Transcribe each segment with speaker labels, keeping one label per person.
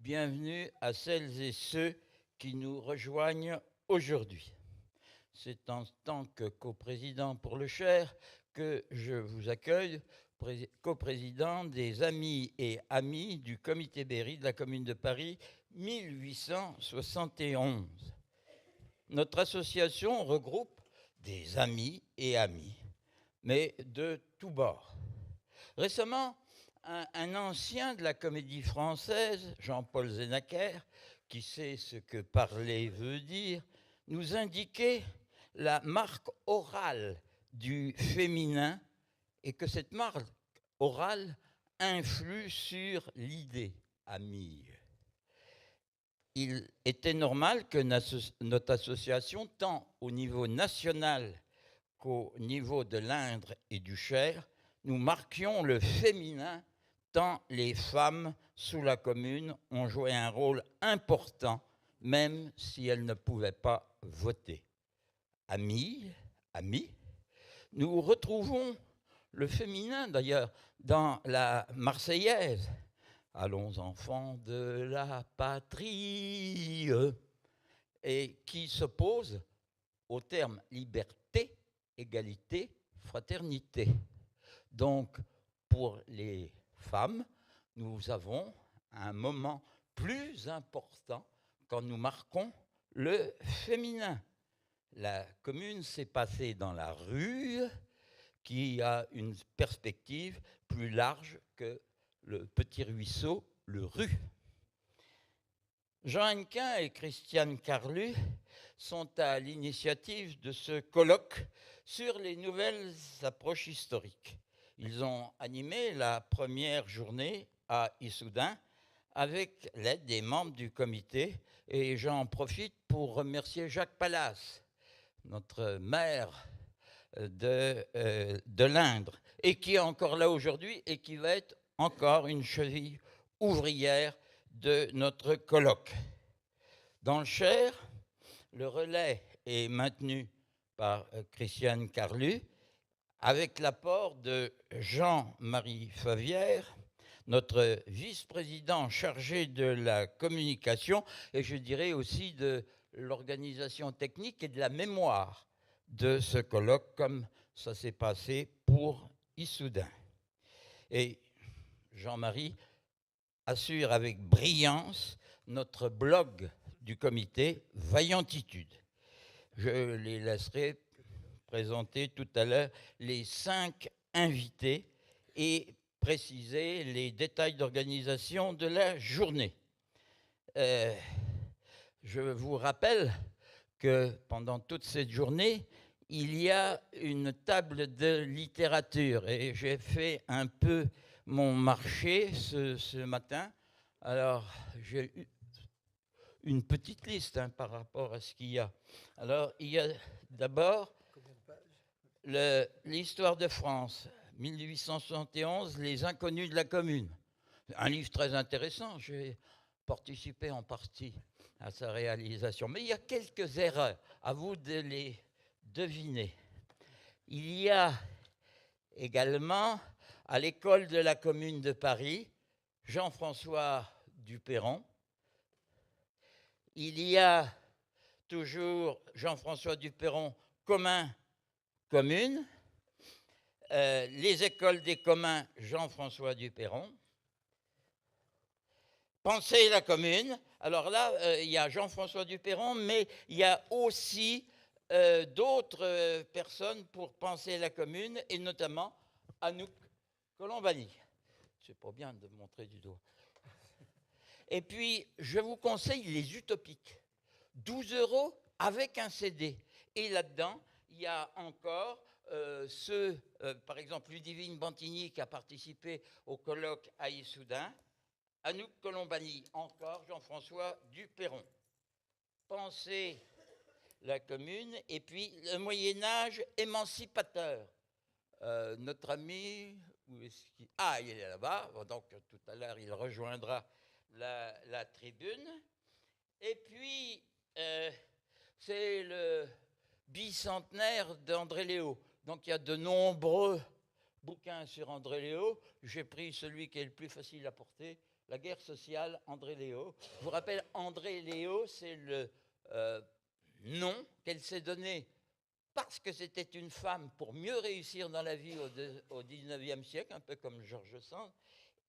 Speaker 1: bienvenue à celles et ceux qui nous rejoignent aujourd'hui. C'est en tant que coprésident pour le Cher que je vous accueille, coprésident des Amis et Amis du Comité Berry de la Commune de Paris 1871. Notre association regroupe des amis et amis, mais de tous bords. Récemment, un ancien de la Comédie Française, Jean-Paul Zenacker, qui sait ce que parler veut dire, nous indiquait la marque orale du féminin et que cette marque orale influe sur l'idée amie. Il était normal que notre association, tant au niveau national qu'au niveau de l'Indre et du Cher, nous marquions le féminin tant les femmes sous la commune ont joué un rôle important, même si elles ne pouvaient pas voter. Amis, amis, nous retrouvons le féminin d'ailleurs dans la Marseillaise. Allons enfants de la patrie, et qui s'oppose au terme liberté, égalité, fraternité. Donc, pour les femmes, nous avons un moment plus important quand nous marquons le féminin. La commune s'est passée dans la rue, qui a une perspective plus large que le petit ruisseau, le Rue. Jean Hennequin et Christiane Carlu sont à l'initiative de ce colloque sur les nouvelles approches historiques. Ils ont animé la première journée à Issoudun avec l'aide des membres du comité, et j'en profite pour remercier Jacques Pallas, notre maire de l'Indre, et qui est encore là aujourd'hui et qui va être encore une cheville ouvrière de notre colloque. Dans le Cher, le relais est maintenu par Christiane Carlu, avec l'apport de Jean-Marie Favière, notre vice-président chargé de la communication, et je dirais aussi de l'organisation technique et de la mémoire de ce colloque, comme ça s'est passé pour Issoudun. Et Jean-Marie assure avec brillance notre blog du comité Vaillantitude. Je les laisserai présenter tout à l'heure les 5 invités et préciser les détails d'organisation de la journée. Je vous rappelle que pendant toute cette journée, il y a une table de littérature et j'ai fait un peu mon marché ce matin. Alors, j'ai eu une petite liste par rapport à ce qu'il y a. Alors, il y a d'abord l'histoire de France, 1871, les inconnus de la commune. Un livre très intéressant, j'ai participé en partie à sa réalisation. Mais il y a quelques erreurs, à vous de les deviner. Il y a également, à l'école de la commune de Paris, Jean-François Duperron. Il y a toujours Jean-François Duperron, commun, commune. Les écoles des communs, Jean-François Duperron. Pensez la commune. Alors là, il y a Jean-François Duperron, mais il y a aussi d'autres personnes pour penser la commune, et notamment Anouk Colombani. C'est pas bien de montrer du doigt. Et puis, je vous conseille les utopiques. 12 € avec un CD. Et là-dedans, il y a encore par exemple, Ludivine Bantigny qui a participé au colloque à Issoudun, Anouk Colombani, encore Jean-François Duperron. Pensez la commune, et puis le Moyen-Âge émancipateur. Notre ami, où est-ce qu'il... Ah, il est là-bas, donc tout à l'heure il rejoindra la tribune. Et puis, c'est le bicentenaire d'André Léo. Donc il y a de nombreux bouquins sur André Léo. J'ai pris celui qui est le plus facile à porter, La guerre sociale, André Léo. Je vous rappelle, André Léo, c'est le nom qu'elle s'est donné parce que c'était une femme pour mieux réussir dans la vie au 19e siècle, un peu comme George Sand.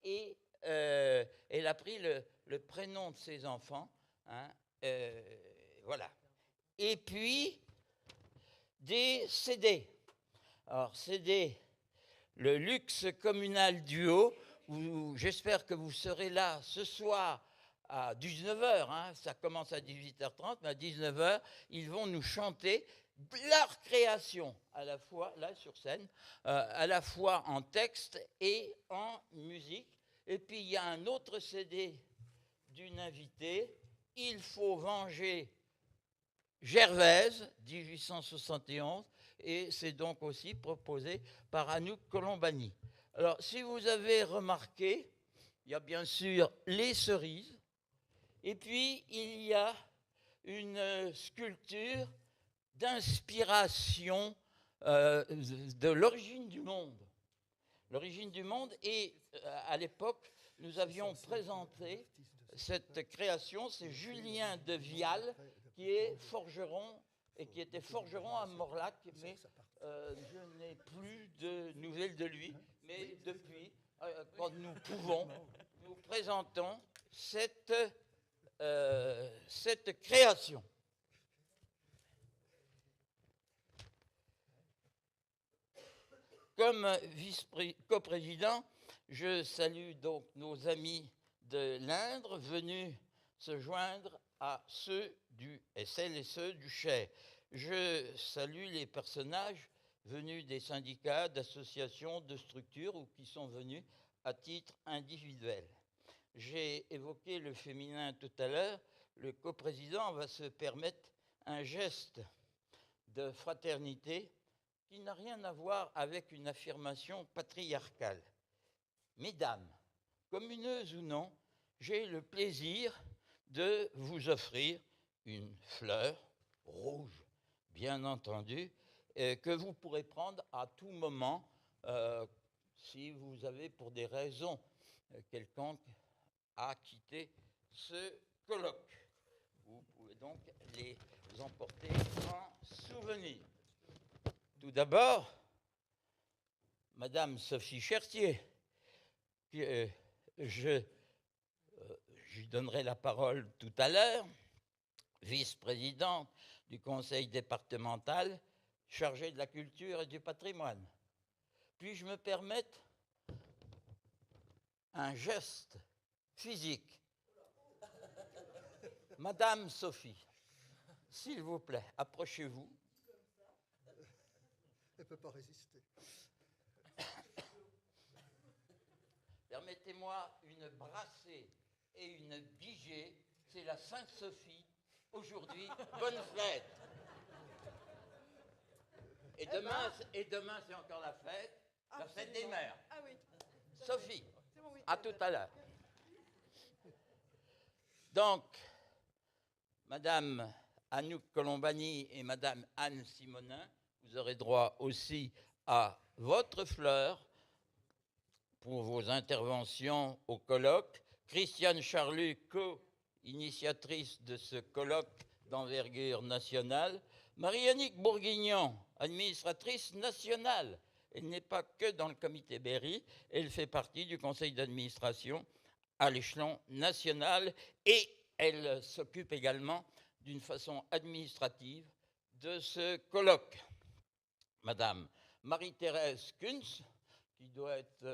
Speaker 1: Et elle a pris le prénom de ses enfants. Hein, voilà. Et puis, des CD. Alors, CD, le luxe communal duo, où j'espère que vous serez là ce soir à 19h, hein, ça commence à 18h30, mais à 19h, ils vont nous chanter leur création, à la fois, là sur scène, à la fois en texte et en musique. Et puis il y a un autre CD d'une invitée, Il faut venger Gervaise, 1871, et c'est donc aussi proposé par Anouk Colombani. Alors, si vous avez remarqué, il y a bien sûr les cerises, et puis il y a une sculpture d'inspiration de l'origine du monde. L'origine du monde, et à l'époque, nous avions présenté cette création, c'est Julien de Vial, qui est forgeron et qui était forgeron à Morlac, mais je n'ai plus de nouvelles de lui. Mais depuis, quand nous pouvons, nous présentons cette création. Comme vice-coprésident, je salue donc nos amis de l'Indre venus se joindre à ceux et celles et ceux du Cher. Je salue les personnages venus des syndicats, d'associations, de structures ou qui sont venus à titre individuel. J'ai évoqué le féminin tout à l'heure. Le coprésident va se permettre un geste de fraternité qui n'a rien à voir avec une affirmation patriarcale. Mesdames, communeuses ou non, j'ai le plaisir de vous offrir une fleur rouge, bien entendu, que vous pourrez prendre à tout moment si vous avez, pour des raisons quelconques, à quitter ce colloque. Vous pouvez donc les emporter en souvenir. Tout d'abord, Madame Sophie Chertier, je lui donnerai la parole tout à l'heure, vice-présidente du conseil départemental chargée de la culture et du patrimoine. Puis-je me permettre un geste physique? Madame Sophie, s'il vous plaît, approchez-vous.
Speaker 2: Elle ne peut pas résister.
Speaker 1: Permettez-moi une brassée et une bigée. C'est la Sainte-Sophie. Aujourd'hui, bonne fête. Et demain, c'est encore la fête. La fête des mères.
Speaker 3: Ah oui.
Speaker 1: Sophie, à tout à l'heure. Donc, Madame Anouk Colombani et Madame Anne Simonin, vous aurez droit aussi à votre fleur pour vos interventions au colloque. Christiane Charlut, co-initiatrice de ce colloque d'envergure nationale. Marie-Annick Bourguignon, administratrice nationale. Elle n'est pas que dans le comité Berry, elle fait partie du conseil d'administration à l'échelon national et elle s'occupe également d'une façon administrative de ce colloque. Madame Marie-Thérèse Kunz, qui doit être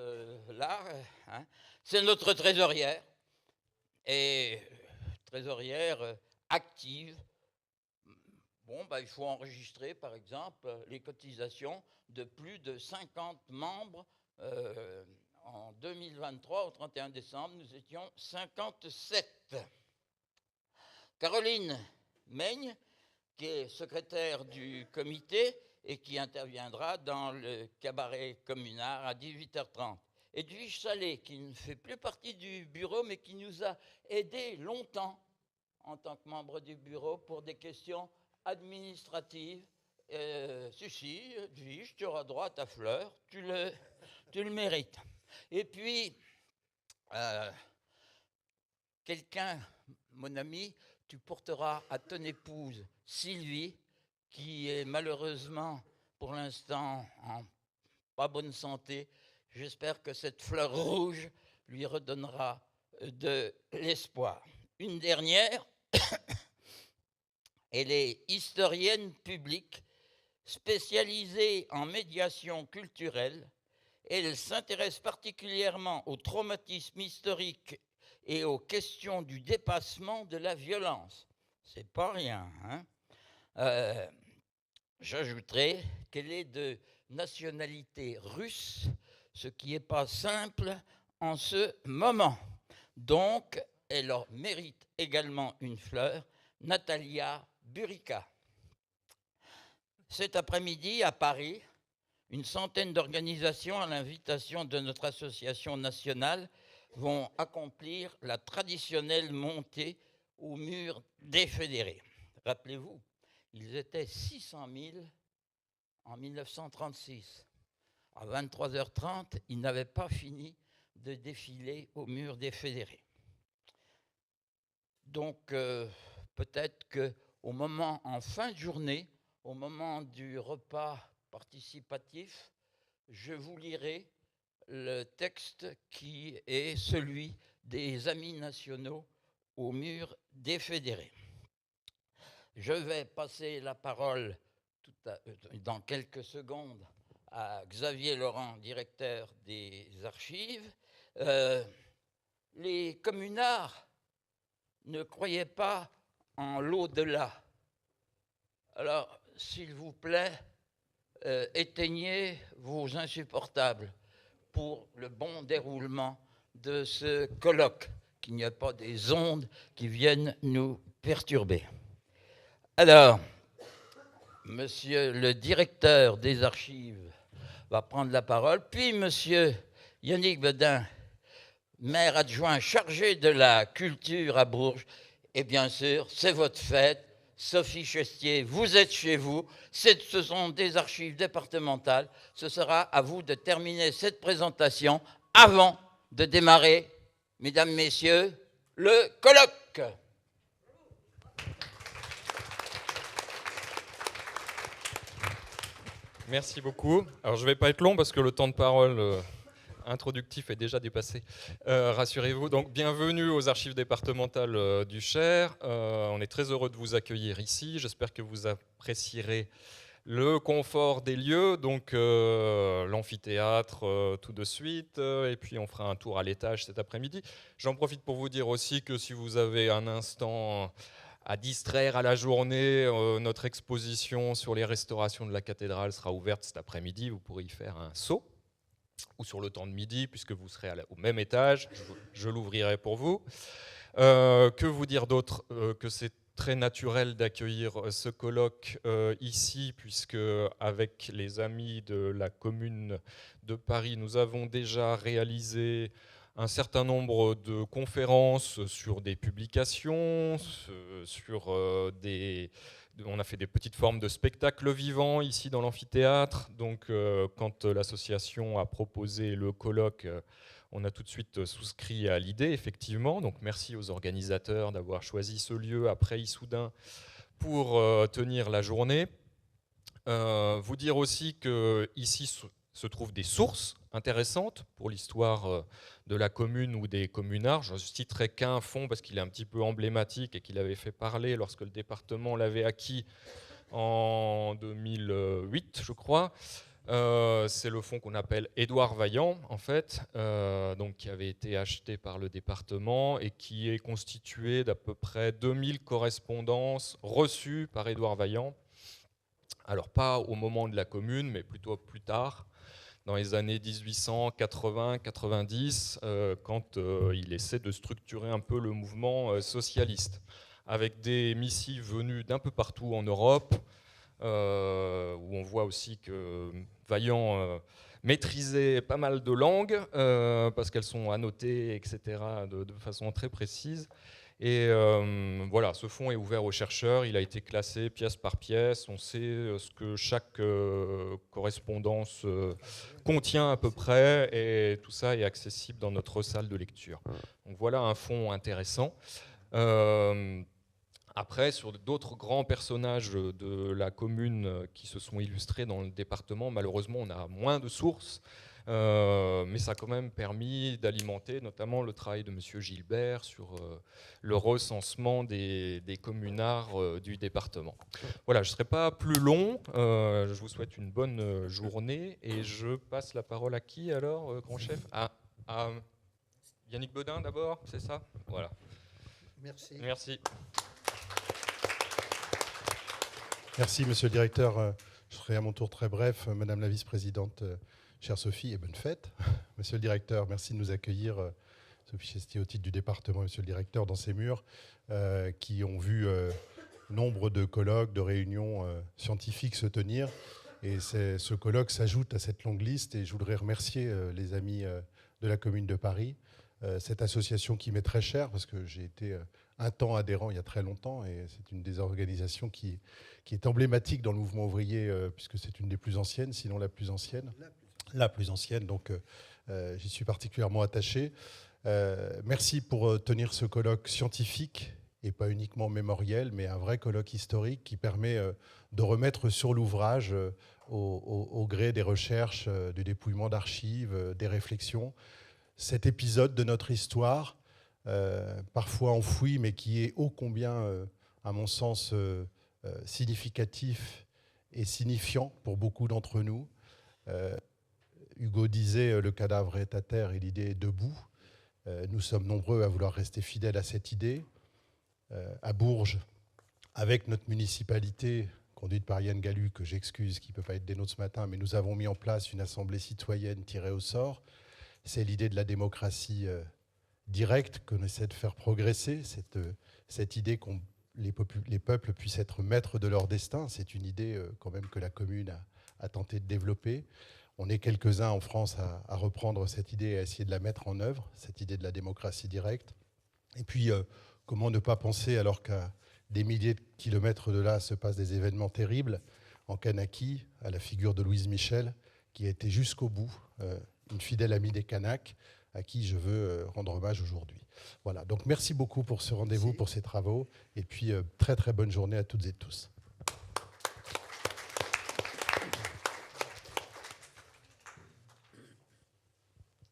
Speaker 1: là, hein, c'est notre trésorière, et trésorière active. Bon, il faut enregistrer, par exemple, les cotisations de plus de 50 membres. En 2023, au 31 décembre, nous étions 57. Caroline Meigne, qui est secrétaire du comité et qui interviendra dans le cabaret communard à 18h30. Edwige Salé, qui ne fait plus partie du bureau, mais qui nous a aidés longtemps en tant que membre du bureau pour des questions administratives. Si, Edwige, tu auras droit à ta fleur, tu le mérites. Et puis, quelqu'un, mon ami, tu porteras à ton épouse Sylvie, qui est malheureusement pour l'instant en pas bonne santé. J'espère que cette fleur rouge lui redonnera de l'espoir. Une dernière, elle est historienne publique, spécialisée en médiation culturelle. Elle s'intéresse particulièrement au traumatisme historique et aux questions du dépassement de la violence. C'est pas rien, hein. J'ajouterai qu'elle est de nationalité russe, ce qui n'est pas simple en ce moment. Donc, elle mérite également une fleur, Natalia Burica. Cet après-midi, à Paris, une centaine d'organisations, à l'invitation de notre association nationale, vont accomplir la traditionnelle montée au mur des fédérés. Rappelez-vous, ils étaient 600 000 en 1936. À 23h30, ils n'avaient pas fini de défiler au mur des fédérés. Donc, peut-être qu'au moment, en fin de journée, au moment du repas participatif, je vous lirai le texte qui est celui des Amis nationaux au mur des fédérés. Je vais passer la parole dans quelques secondes à Xavier Laurent, directeur des archives. Les communards ne croyaient pas en l'au-delà. Alors, s'il vous plaît, éteignez vos insupportables pour le bon déroulement de ce colloque, qu'il n'y ait pas des ondes qui viennent nous perturber. Alors, monsieur le directeur des archives va prendre la parole, puis monsieur Yannick Bedin, maire adjoint chargé de la culture à Bourges, et bien sûr, c'est votre fête. Sophie Chestier, vous êtes chez vous, ce sont des archives départementales. Ce sera à vous de terminer cette présentation avant de démarrer, mesdames, messieurs, le colloque.
Speaker 2: Merci beaucoup. Alors je ne vais pas être long parce que le temps de parole introductif est déjà dépassé. Rassurez-vous. Donc bienvenue aux archives départementales du Cher. On est très heureux de vous accueillir ici. J'espère que vous apprécierez le confort des lieux, donc l'amphithéâtre tout de suite, et puis on fera un tour à l'étage cet après-midi. J'en profite pour vous dire aussi que si vous avez un instant à distraire à la journée, notre exposition sur les restaurations de la cathédrale sera ouverte cet après-midi, vous pourrez y faire un saut, ou sur le temps de midi, puisque vous serez au même étage, je l'ouvrirai pour vous. Que vous dire d'autre que c'est très naturel d'accueillir ce colloque ici, puisque avec les amis de la commune de Paris, nous avons déjà réalisé un certain nombre de conférences sur des publications, on a fait des petites formes de spectacles vivants ici dans l'amphithéâtre. Donc quand l'association a proposé le colloque, on a tout de suite souscrit à l'idée, effectivement. Donc merci aux organisateurs d'avoir choisi ce lieu après Issoudun pour tenir la journée. Vous dire aussi qu'ici se trouvent des sources intéressantes pour l'histoire de la commune ou des communards. Je ne citerai qu'un fonds parce qu'il est un petit peu emblématique et qu'il avait fait parler lorsque le département l'avait acquis en 2008, je crois. C'est le fonds qu'on appelle Édouard Vaillant, en fait, donc qui avait été acheté par le département et qui est constitué d'à peu près 2000 correspondances reçues par Édouard Vaillant. Alors pas au moment de la commune, mais plutôt plus tard, dans les années 1880-90, quand il essaie de structurer un peu le mouvement socialiste, avec des missives venues d'un peu partout en Europe, où on voit aussi que Vaillant maîtrisait pas mal de langues, parce qu'elles sont annotées, etc., de façon très précise. Et voilà, ce fonds est ouvert aux chercheurs, il a été classé pièce par pièce, on sait ce que chaque correspondance contient à peu près, et tout ça est accessible dans notre salle de lecture. Donc voilà un fonds intéressant. Après, sur d'autres grands personnages de la commune qui se sont illustrés dans le département, malheureusement, on a moins de sources. Mais ça a quand même permis d'alimenter notamment le travail de M. Gilbert sur le recensement des communards du département. Voilà, je ne serai pas plus long, je vous souhaite une bonne journée et je passe la parole à qui alors, grand chef? À Yannick Bodin d'abord, c'est ça? Voilà.
Speaker 3: Merci.
Speaker 2: Merci.
Speaker 3: Merci, monsieur le directeur. Je serai à mon tour très bref. Madame la vice-présidente, chère Sophie, et bonne fête. Monsieur le directeur, merci de nous accueillir. Sophie Chestier, au titre du département, monsieur le directeur, dans ces murs, qui ont vu nombre de colloques, de réunions scientifiques se tenir. Et ce colloque s'ajoute à cette longue liste. Et je voudrais remercier les amis de la commune de Paris, cette association qui m'est très chère, parce que j'ai été un temps adhérent il y a très longtemps, et c'est une des organisations qui est emblématique dans le mouvement ouvrier, puisque c'est une des plus anciennes, sinon la plus ancienne. La plus ancienne, donc j'y suis particulièrement attaché. Merci pour tenir ce colloque scientifique, et pas uniquement mémoriel, mais un vrai colloque historique qui permet de remettre sur l'ouvrage, au gré des recherches, du dépouillement d'archives, des réflexions, cet épisode de notre histoire, parfois enfoui, mais qui est ô combien, à mon sens, significatif et signifiant pour beaucoup d'entre nous. Hugo disait « le cadavre est à terre et l'idée est debout ». Nous sommes nombreux à vouloir rester fidèles à cette idée. À Bourges, avec notre municipalité, conduite par Yann Gallu, que j'excuse, qui ne peut pas être des nôtres ce matin, mais nous avons mis en place une assemblée citoyenne tirée au sort. C'est l'idée de la démocratie directe qu'on essaie de faire progresser, cette idée qu'on les peuples puissent être maîtres de leur destin. C'est une idée quand même que la commune a tenté de développer. On est quelques-uns en France à reprendre cette idée et à essayer de la mettre en œuvre, cette idée de la démocratie directe. Et puis, comment ne pas penser, alors qu'à des milliers de kilomètres de là se passent des événements terribles, en Kanaki, à la figure de Louise Michel, qui a été jusqu'au bout une fidèle amie des Kanaks, à qui je veux rendre hommage aujourd'hui. Voilà, donc merci beaucoup pour ce rendez-vous, pour ces travaux, et puis très très bonne journée à toutes et tous.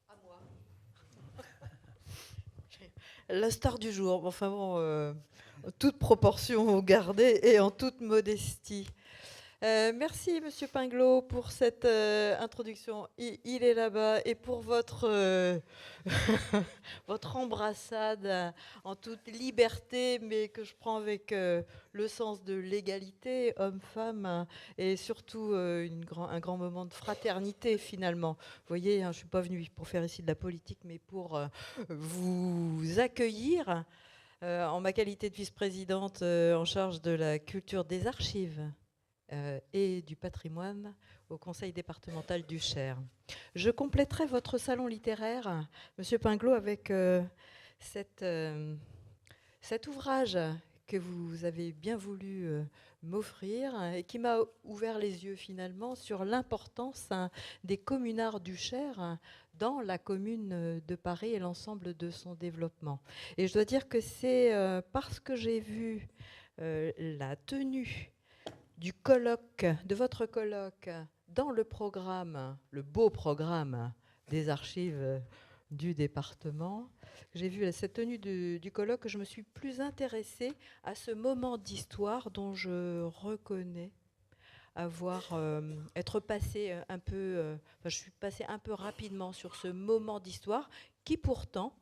Speaker 4: À moi. La star du jour, enfin bon, toute proportion gardée et en toute modestie. Merci, Monsieur Pinglot, pour cette introduction. Il est là-bas, et pour votre, votre embrassade en toute liberté, mais que je prends avec le sens de l'égalité, homme-femme, et surtout un grand moment de fraternité, finalement. Vous voyez, hein, je ne suis pas venue pour faire ici de la politique, mais pour vous accueillir en ma qualité de vice-présidente en charge de la culture des archives et du patrimoine au conseil départemental du Cher. Je compléterai votre salon littéraire, Monsieur Pinglot, avec cet ouvrage que vous avez bien voulu m'offrir et qui m'a ouvert les yeux finalement sur l'importance des communards du Cher dans la commune de Paris et l'ensemble de son développement. Et je dois dire que c'est parce que j'ai vu la tenue du colloque, de votre colloque, dans le programme, le beau programme des archives du département. J'ai vu cette tenue du colloque, je me suis plus intéressée à ce moment d'histoire dont je reconnais avoir être passé un peu, je suis passée un peu rapidement sur ce moment d'histoire qui pourtant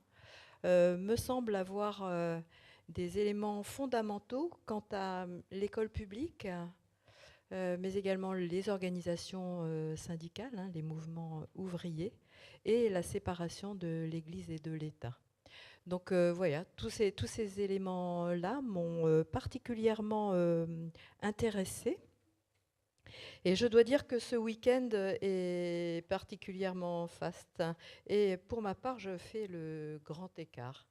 Speaker 4: me semble avoir des éléments fondamentaux quant à l'école publique, mais également les organisations syndicales, hein, les mouvements ouvriers, et la séparation de l'Église et de l'État. Donc voilà, tous ces éléments-là m'ont particulièrement intéressée. Et je dois dire que ce week-end est particulièrement faste. Et pour ma part, je fais le grand écart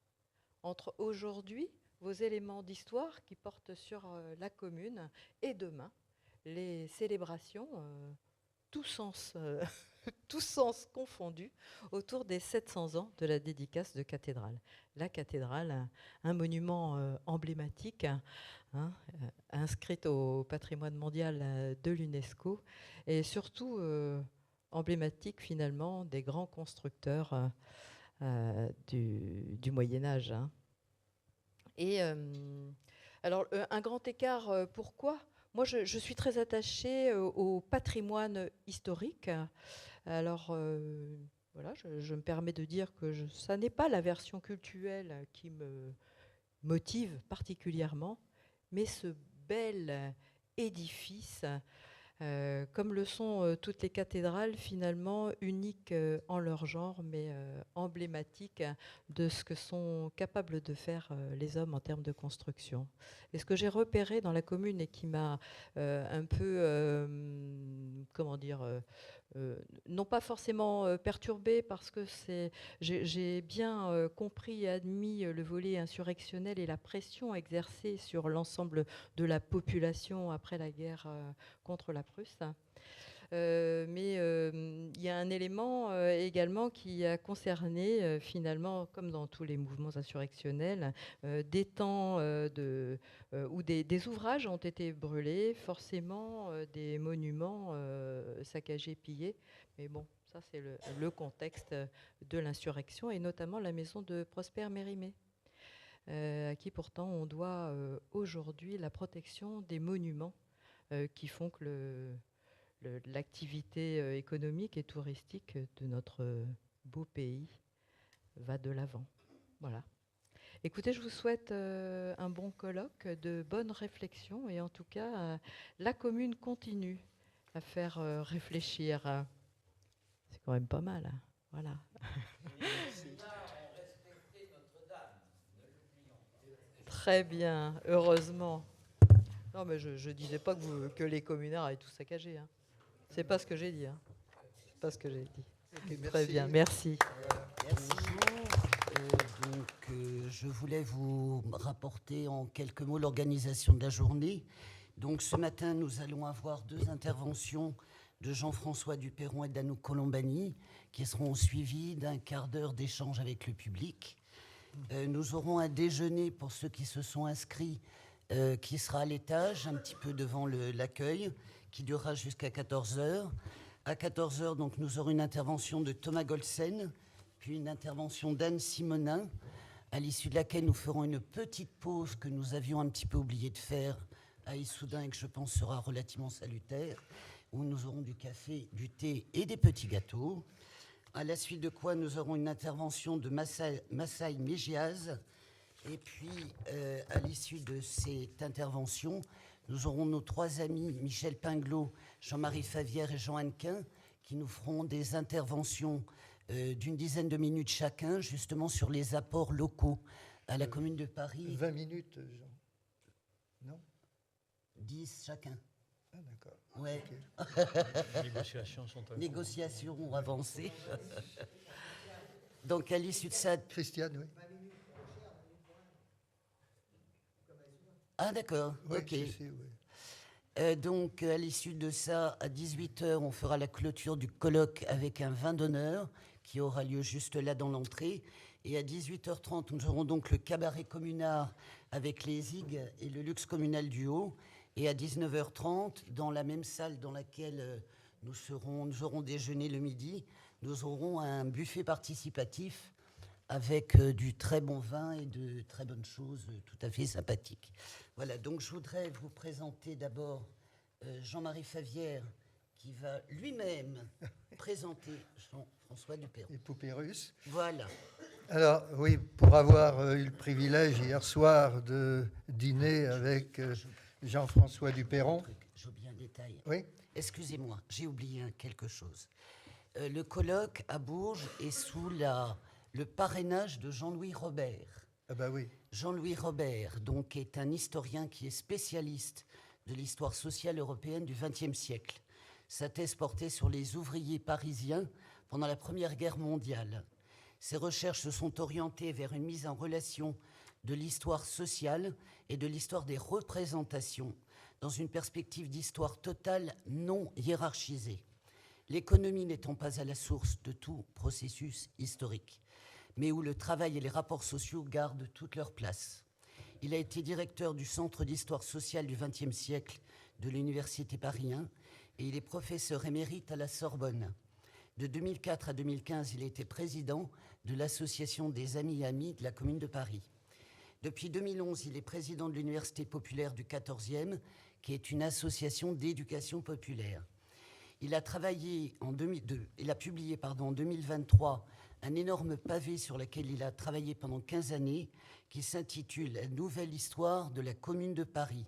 Speaker 4: entre aujourd'hui, vos éléments d'histoire qui portent sur la commune et demain, les célébrations, tous sens, tous sens confondus, autour des 700 ans de la dédicace de cathédrale. La cathédrale, un monument emblématique, inscrite au patrimoine mondial de l'UNESCO, et surtout emblématique finalement des grands constructeurs du Moyen-Âge. Et alors, un grand écart, pourquoi ? Moi, je suis très attachée au patrimoine historique. Alors, voilà, je me permets de dire que ça n'est pas la version cultuelle qui me motive particulièrement, mais ce bel édifice, comme le sont toutes les cathédrales, finalement uniques en leur genre, mais emblématiques de ce que sont capables de faire les hommes en termes de construction. Et ce que j'ai repéré dans la commune et qui m'a un peu, comment dire, non pas forcément perturbée, parce que j'ai bien compris et admis le volet insurrectionnel et la pression exercée sur l'ensemble de la population après la guerre contre la Prusse. Mais il y a un élément également qui a concerné finalement, comme dans tous les mouvements insurrectionnels, des temps où des ouvrages ont été brûlés, forcément des monuments saccagés, pillés. Mais bon, ça c'est le contexte de l'insurrection, et notamment la maison de Prosper Mérimée, à qui pourtant on doit aujourd'hui la protection des monuments qui font que l'activité économique et touristique de notre beau pays va de l'avant. Voilà. Écoutez, je vous souhaite un bon colloque, de bonnes réflexions, et en tout cas, la commune continue à faire réfléchir. C'est quand même pas mal, hein. Voilà. Très bien, heureusement. Non, mais je disais pas que les communards avaient tout saccagé, hein. C'est pas ce que j'ai dit, hein. C'est pas ce que j'ai dit. Okay, très bien, merci.
Speaker 5: Donc, je voulais vous rapporter en quelques mots l'organisation de la journée. Donc, ce matin, nous allons avoir 2 interventions de Jean-François Duperron et d'Anouk Colombani, qui seront suivies d'un quart d'heure d'échange avec le public. Nous aurons un déjeuner pour ceux qui se sont inscrits, qui sera à l'étage, un petit peu devant l'accueil, qui durera jusqu'à 14h. À 14h, donc, nous aurons une intervention de Thomas Golsen, puis une intervention d'Anne Simonin, à l'issue de laquelle nous ferons une petite pause que nous avions un petit peu oublié de faire à Issoudun et que je pense sera relativement salutaire, où nous aurons du café, du thé et des petits gâteaux. À la suite de quoi nous aurons une intervention de Massaï Mégiaz. Et puis, à l'issue de cette intervention, nous aurons nos 3 amis, Michel Pinglot, Jean-Marie Favière et Jean Hannequin, qui nous feront des interventions d'une dizaine de minutes chacun, justement sur les apports locaux à la Commune de Paris.
Speaker 6: 20 minutes, Jean. Non ?
Speaker 5: 10 chacun.
Speaker 6: Ah, d'accord.
Speaker 5: Ouais.
Speaker 6: Okay.
Speaker 5: Négociations avancées. Donc, à l'issue de ça...
Speaker 6: Christiane, oui.
Speaker 5: Ah, d'accord.
Speaker 6: Oui,
Speaker 5: ok.
Speaker 6: sais, oui.
Speaker 5: Donc, à l'issue de ça, à 18h, on fera la clôture du colloque avec un vin d'honneur qui aura lieu juste là dans l'entrée. Et à 18h30, nous aurons donc le cabaret communard avec les Zig et le luxe communal du Haut. Et à 19h30, dans la même salle dans laquelle nous aurons déjeuné le midi, nous aurons un buffet participatif avec du très bon vin et de très bonnes choses tout à fait sympathiques. Voilà, donc je voudrais vous présenter d'abord Jean-Marie Favière, qui va lui-même présenter Jean-François Duperron.
Speaker 6: Les poupées russes.
Speaker 5: Voilà.
Speaker 6: Alors, oui, pour avoir eu le privilège hier soir de dîner avec Jean-François Duperron.
Speaker 5: J'ai oublié un détail.
Speaker 6: Oui.
Speaker 5: Excusez-moi, j'ai oublié quelque chose. Le colloque à Bourges est sous le parrainage de Jean-Louis Robert.
Speaker 6: Ah bah oui.
Speaker 5: Jean-Louis Robert, donc, est un historien qui est spécialiste de l'histoire sociale européenne du XXe siècle. Sa thèse portait sur les ouvriers parisiens pendant la Première Guerre mondiale. Ses recherches se sont orientées vers une mise en relation de l'histoire sociale et de l'histoire des représentations dans une perspective d'histoire totale non hiérarchisée. L'économie n'étant pas à la source de tout processus historique, mais où le travail et les rapports sociaux gardent toute leur place. Il a été directeur du Centre d'histoire sociale du XXe siècle de l'Université Paris 1 et il est professeur émérite à la Sorbonne. De 2004 à 2015, il a été président de l'Association des Amis de la Commune de Paris. Depuis 2011, il est président de l'Université populaire du 14e, qui est une association d'éducation populaire. Il a publié en 2023 un énorme pavé sur lequel il a travaillé pendant 15 années, qui s'intitule « La nouvelle histoire de la Commune de Paris »,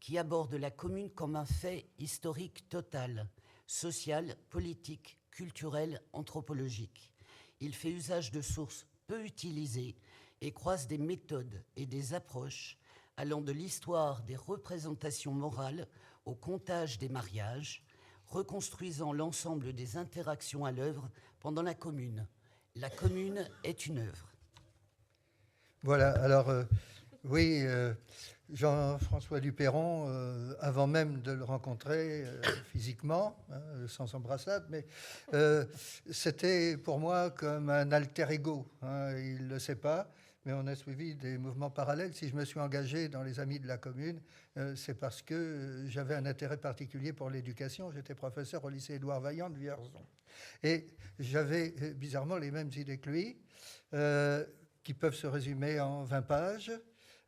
Speaker 5: qui aborde la commune comme un fait historique total, social, politique, culturel, anthropologique. Il fait usage de sources peu utilisées et croise des méthodes et des approches allant de l'histoire des représentations morales au comptage des mariages, reconstruisant l'ensemble des interactions à l'œuvre pendant la commune. La commune est une œuvre.
Speaker 6: Voilà, alors oui, Jean-François Duperron, avant même de le rencontrer physiquement, sans embrassade, mais c'était pour moi comme un alter ego. Il ne le sait pas, mais on a suivi des mouvements parallèles. Si je me suis engagé dans les Amis de la Commune, c'est parce que j'avais un intérêt particulier pour l'éducation. J'étais professeur au lycée Édouard Vaillant de Vierzon. Et j'avais bizarrement les mêmes idées que lui, qui peuvent se résumer en 20 pages,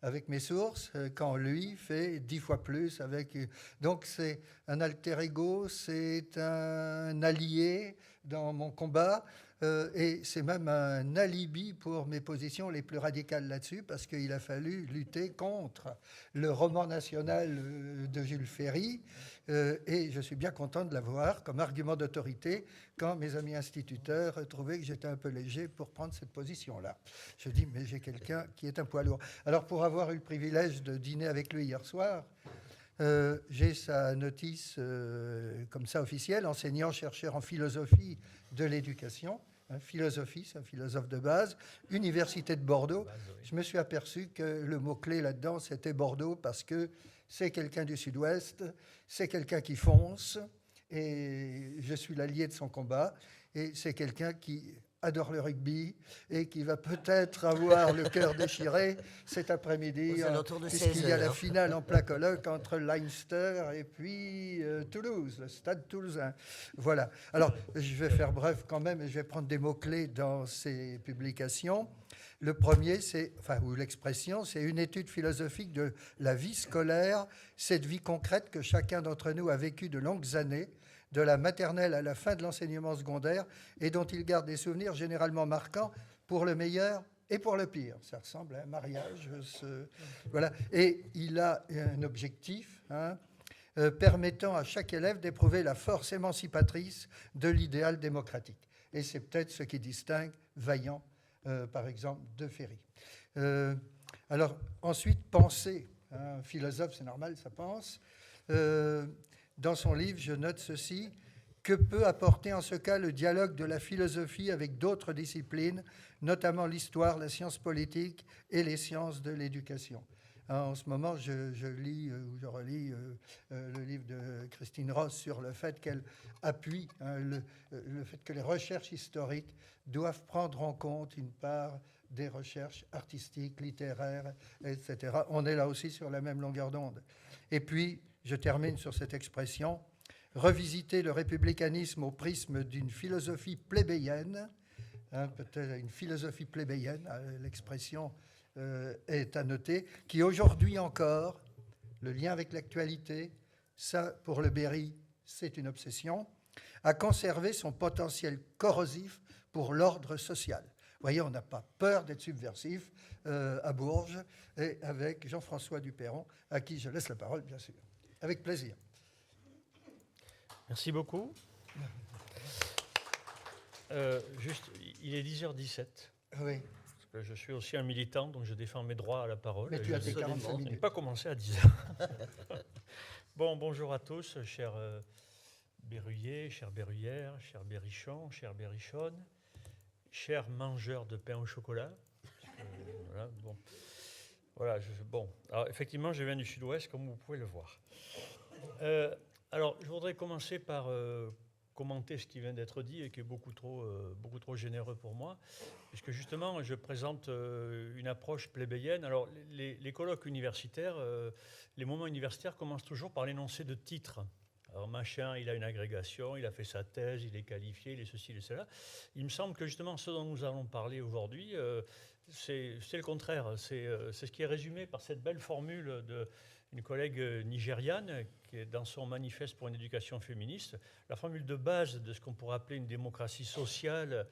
Speaker 6: avec mes sources, quand lui fait 10 fois plus. Donc c'est un alter ego, c'est un allié dans mon combat, et c'est même un alibi pour mes positions les plus radicales là-dessus, parce qu'il a fallu lutter contre le roman national de Jules Ferry, et je suis bien content de l'avoir comme argument d'autorité quand mes amis instituteurs trouvaient que j'étais un peu léger pour prendre cette position-là. Je dis, mais j'ai quelqu'un qui est un poids lourd. Alors, pour avoir eu le privilège de dîner avec lui hier soir, j'ai sa notice comme ça officielle, enseignant-chercheur en philosophie de l'éducation. Philosophie, c'est un philosophe de base, Université de Bordeaux. Je me suis aperçu que le mot-clé là-dedans, c'était Bordeaux, parce que c'est quelqu'un du Sud-Ouest, c'est quelqu'un qui fonce, et je suis l'allié de son combat, et c'est quelqu'un qui adore le rugby et qui va peut-être avoir le cœur déchiré cet après-midi, puisqu'il y a la finale en plein colloque entre Leinster et puis Toulouse, le stade toulousain. Voilà. Alors, je vais faire bref quand même, et je vais prendre des mots-clés dans ces publications. Le premier, ou l'expression, c'est une étude philosophique de la vie scolaire, cette vie concrète que chacun d'entre nous a vécue de longues années, de la maternelle à la fin de l'enseignement secondaire, et dont il garde des souvenirs généralement marquants pour le meilleur et pour le pire. Ça ressemble à un mariage. Voilà. Et il a un objectif permettant à chaque élève d'éprouver la force émancipatrice de l'idéal démocratique. Et c'est peut-être ce qui distingue Vaillant, par exemple, de Ferry. Alors, ensuite, penser. Un philosophe, c'est normal, ça pense. Dans son livre, je note ceci: que peut apporter en ce cas le dialogue de la philosophie avec d'autres disciplines, notamment l'histoire, la science politique et les sciences de l'éducation. En ce moment, je lis ou je relis le livre de Christine Ross sur le fait qu'elle appuie le fait que les recherches historiques doivent prendre en compte une part des recherches artistiques, littéraires, etc. On est là aussi sur la même longueur d'onde. Et puis, je termine sur cette expression: revisiter le républicanisme au prisme d'une philosophie plébéienne, peut-être une philosophie plébéienne, l'expression est à noter, qui aujourd'hui encore, le lien avec l'actualité, ça pour le Berry, c'est une obsession, a conservé son potentiel corrosif pour l'ordre social. Vous voyez, on n'a pas peur d'être subversif à Bourges, et avec Jean-François Duperron, à qui je laisse la parole, bien sûr. Avec plaisir.
Speaker 7: Merci beaucoup. Juste, il est 10h17.
Speaker 6: Oui.
Speaker 7: Parce que je suis aussi un militant, donc je défends mes droits à la parole.
Speaker 6: Mais tu as tes 45
Speaker 7: Je n'ai
Speaker 6: minutes.
Speaker 7: pas commencé à 10h. Bon, bonjour à tous, chers berruyers, chères berruyères, chers berrichons, chères berrichonnes, chers mangeurs de pain au chocolat. Voilà, bon. Voilà, bon. Alors, effectivement, je viens du sud-ouest, comme vous pouvez le voir. Alors, je voudrais commencer par commenter ce qui vient d'être dit et qui est beaucoup trop généreux pour moi, puisque justement, je présente une approche plébéienne. Alors, les colloques universitaires, les moments universitaires commencent toujours par l'énoncé de titre. Alors, machin, il a une agrégation, il a fait sa thèse, il est qualifié, il est ceci, il est cela. Il me semble que justement, ce dont nous allons parler aujourd'hui, c'est le contraire. C'est ce qui est résumé par cette belle formule d'une collègue nigériane qui est dans son manifeste pour une éducation féministe. La formule de base de ce qu'on pourrait appeler une démocratie sociale,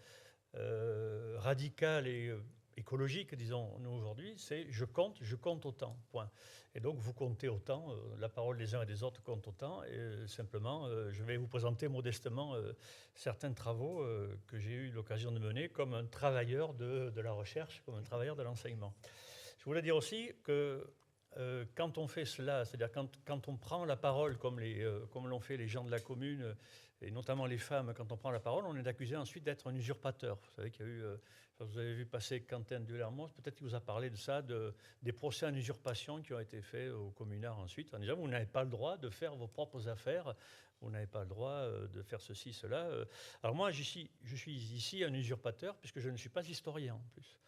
Speaker 7: radicale et écologique, disons-nous aujourd'hui, c'est je compte autant, point. Et donc vous comptez autant, la parole des uns et des autres compte autant, et simplement je vais vous présenter modestement certains travaux que j'ai eu l'occasion de mener comme un travailleur de la recherche, comme un travailleur de l'enseignement. Je voulais dire aussi que quand on fait cela, c'est-à-dire quand on prend la parole comme l'ont fait les gens de la commune, et notamment les femmes, quand on prend la parole, on est accusé ensuite d'être un usurpateur. Vous savez qu'il y a eu, vous avez vu passer Quentin de Lermos, peut-être qu'il vous a parlé de ça, des procès en usurpation qui ont été faits aux communards ensuite, en disant vous n'avez pas le droit de faire vos propres affaires, vous n'avez pas le droit de faire ceci, cela. Alors moi, je suis ici un usurpateur, puisque je ne suis pas historien en plus.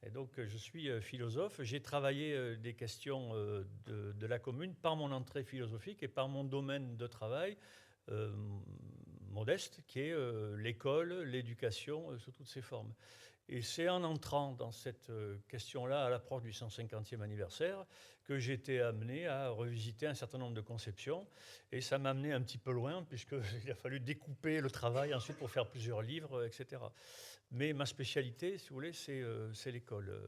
Speaker 7: Et donc, je suis philosophe. J'ai travaillé des questions de la commune par mon entrée philosophique et par mon domaine de travail modeste, qui est l'école, l'éducation, sous toutes ses formes. Et c'est en entrant dans cette question-là, à l'approche du 150e anniversaire, que j'ai été amené à revisiter un certain nombre de conceptions. Et ça m'a amené un petit peu loin, puisqu'il a fallu découper le travail ensuite pour faire plusieurs livres, etc. Mais ma spécialité, si vous voulez, c'est l'école.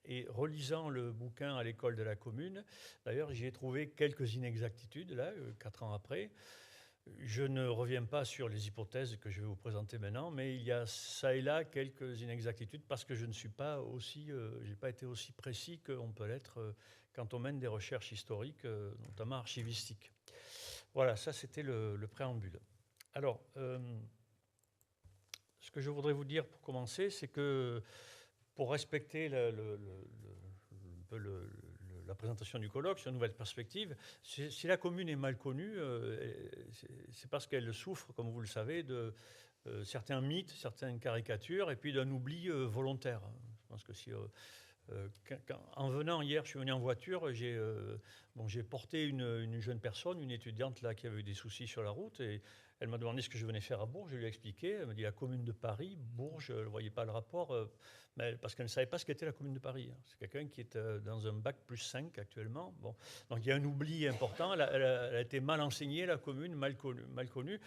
Speaker 7: Et relisant le bouquin à l'école de la commune, d'ailleurs, j'y ai trouvé quelques inexactitudes, là, 4 ans après. Je ne reviens pas sur les hypothèses que je vais vous présenter maintenant, mais il y a ça et là quelques inexactitudes parce que je ne suis pas j'ai pas été aussi précis qu'on peut l'être quand on mène des recherches historiques, notamment archivistiques. Voilà, ça c'était le préambule. Alors, ce que je voudrais vous dire pour commencer, c'est que pour respecter la présentation du colloque sur une nouvelle perspective, si la commune est mal connue, c'est parce qu'elle souffre, comme vous le savez, de certains mythes, certaines caricatures, et puis d'un oubli volontaire. Je pense que si... en venant hier, je suis venu en voiture, j'ai porté une jeune personne, une étudiante là, qui avait eu des soucis sur la route, et elle m'a demandé ce que je venais faire à Bourges. Je lui ai expliqué. Elle m'a dit la commune de Paris, Bourges, elle ne voyait pas le rapport, parce qu'elle ne savait pas ce qu'était la commune de Paris. C'est quelqu'un qui est dans un bac plus 5 actuellement. Bon. Donc il y a un oubli important. Elle a été mal enseignée, la commune, mal connue.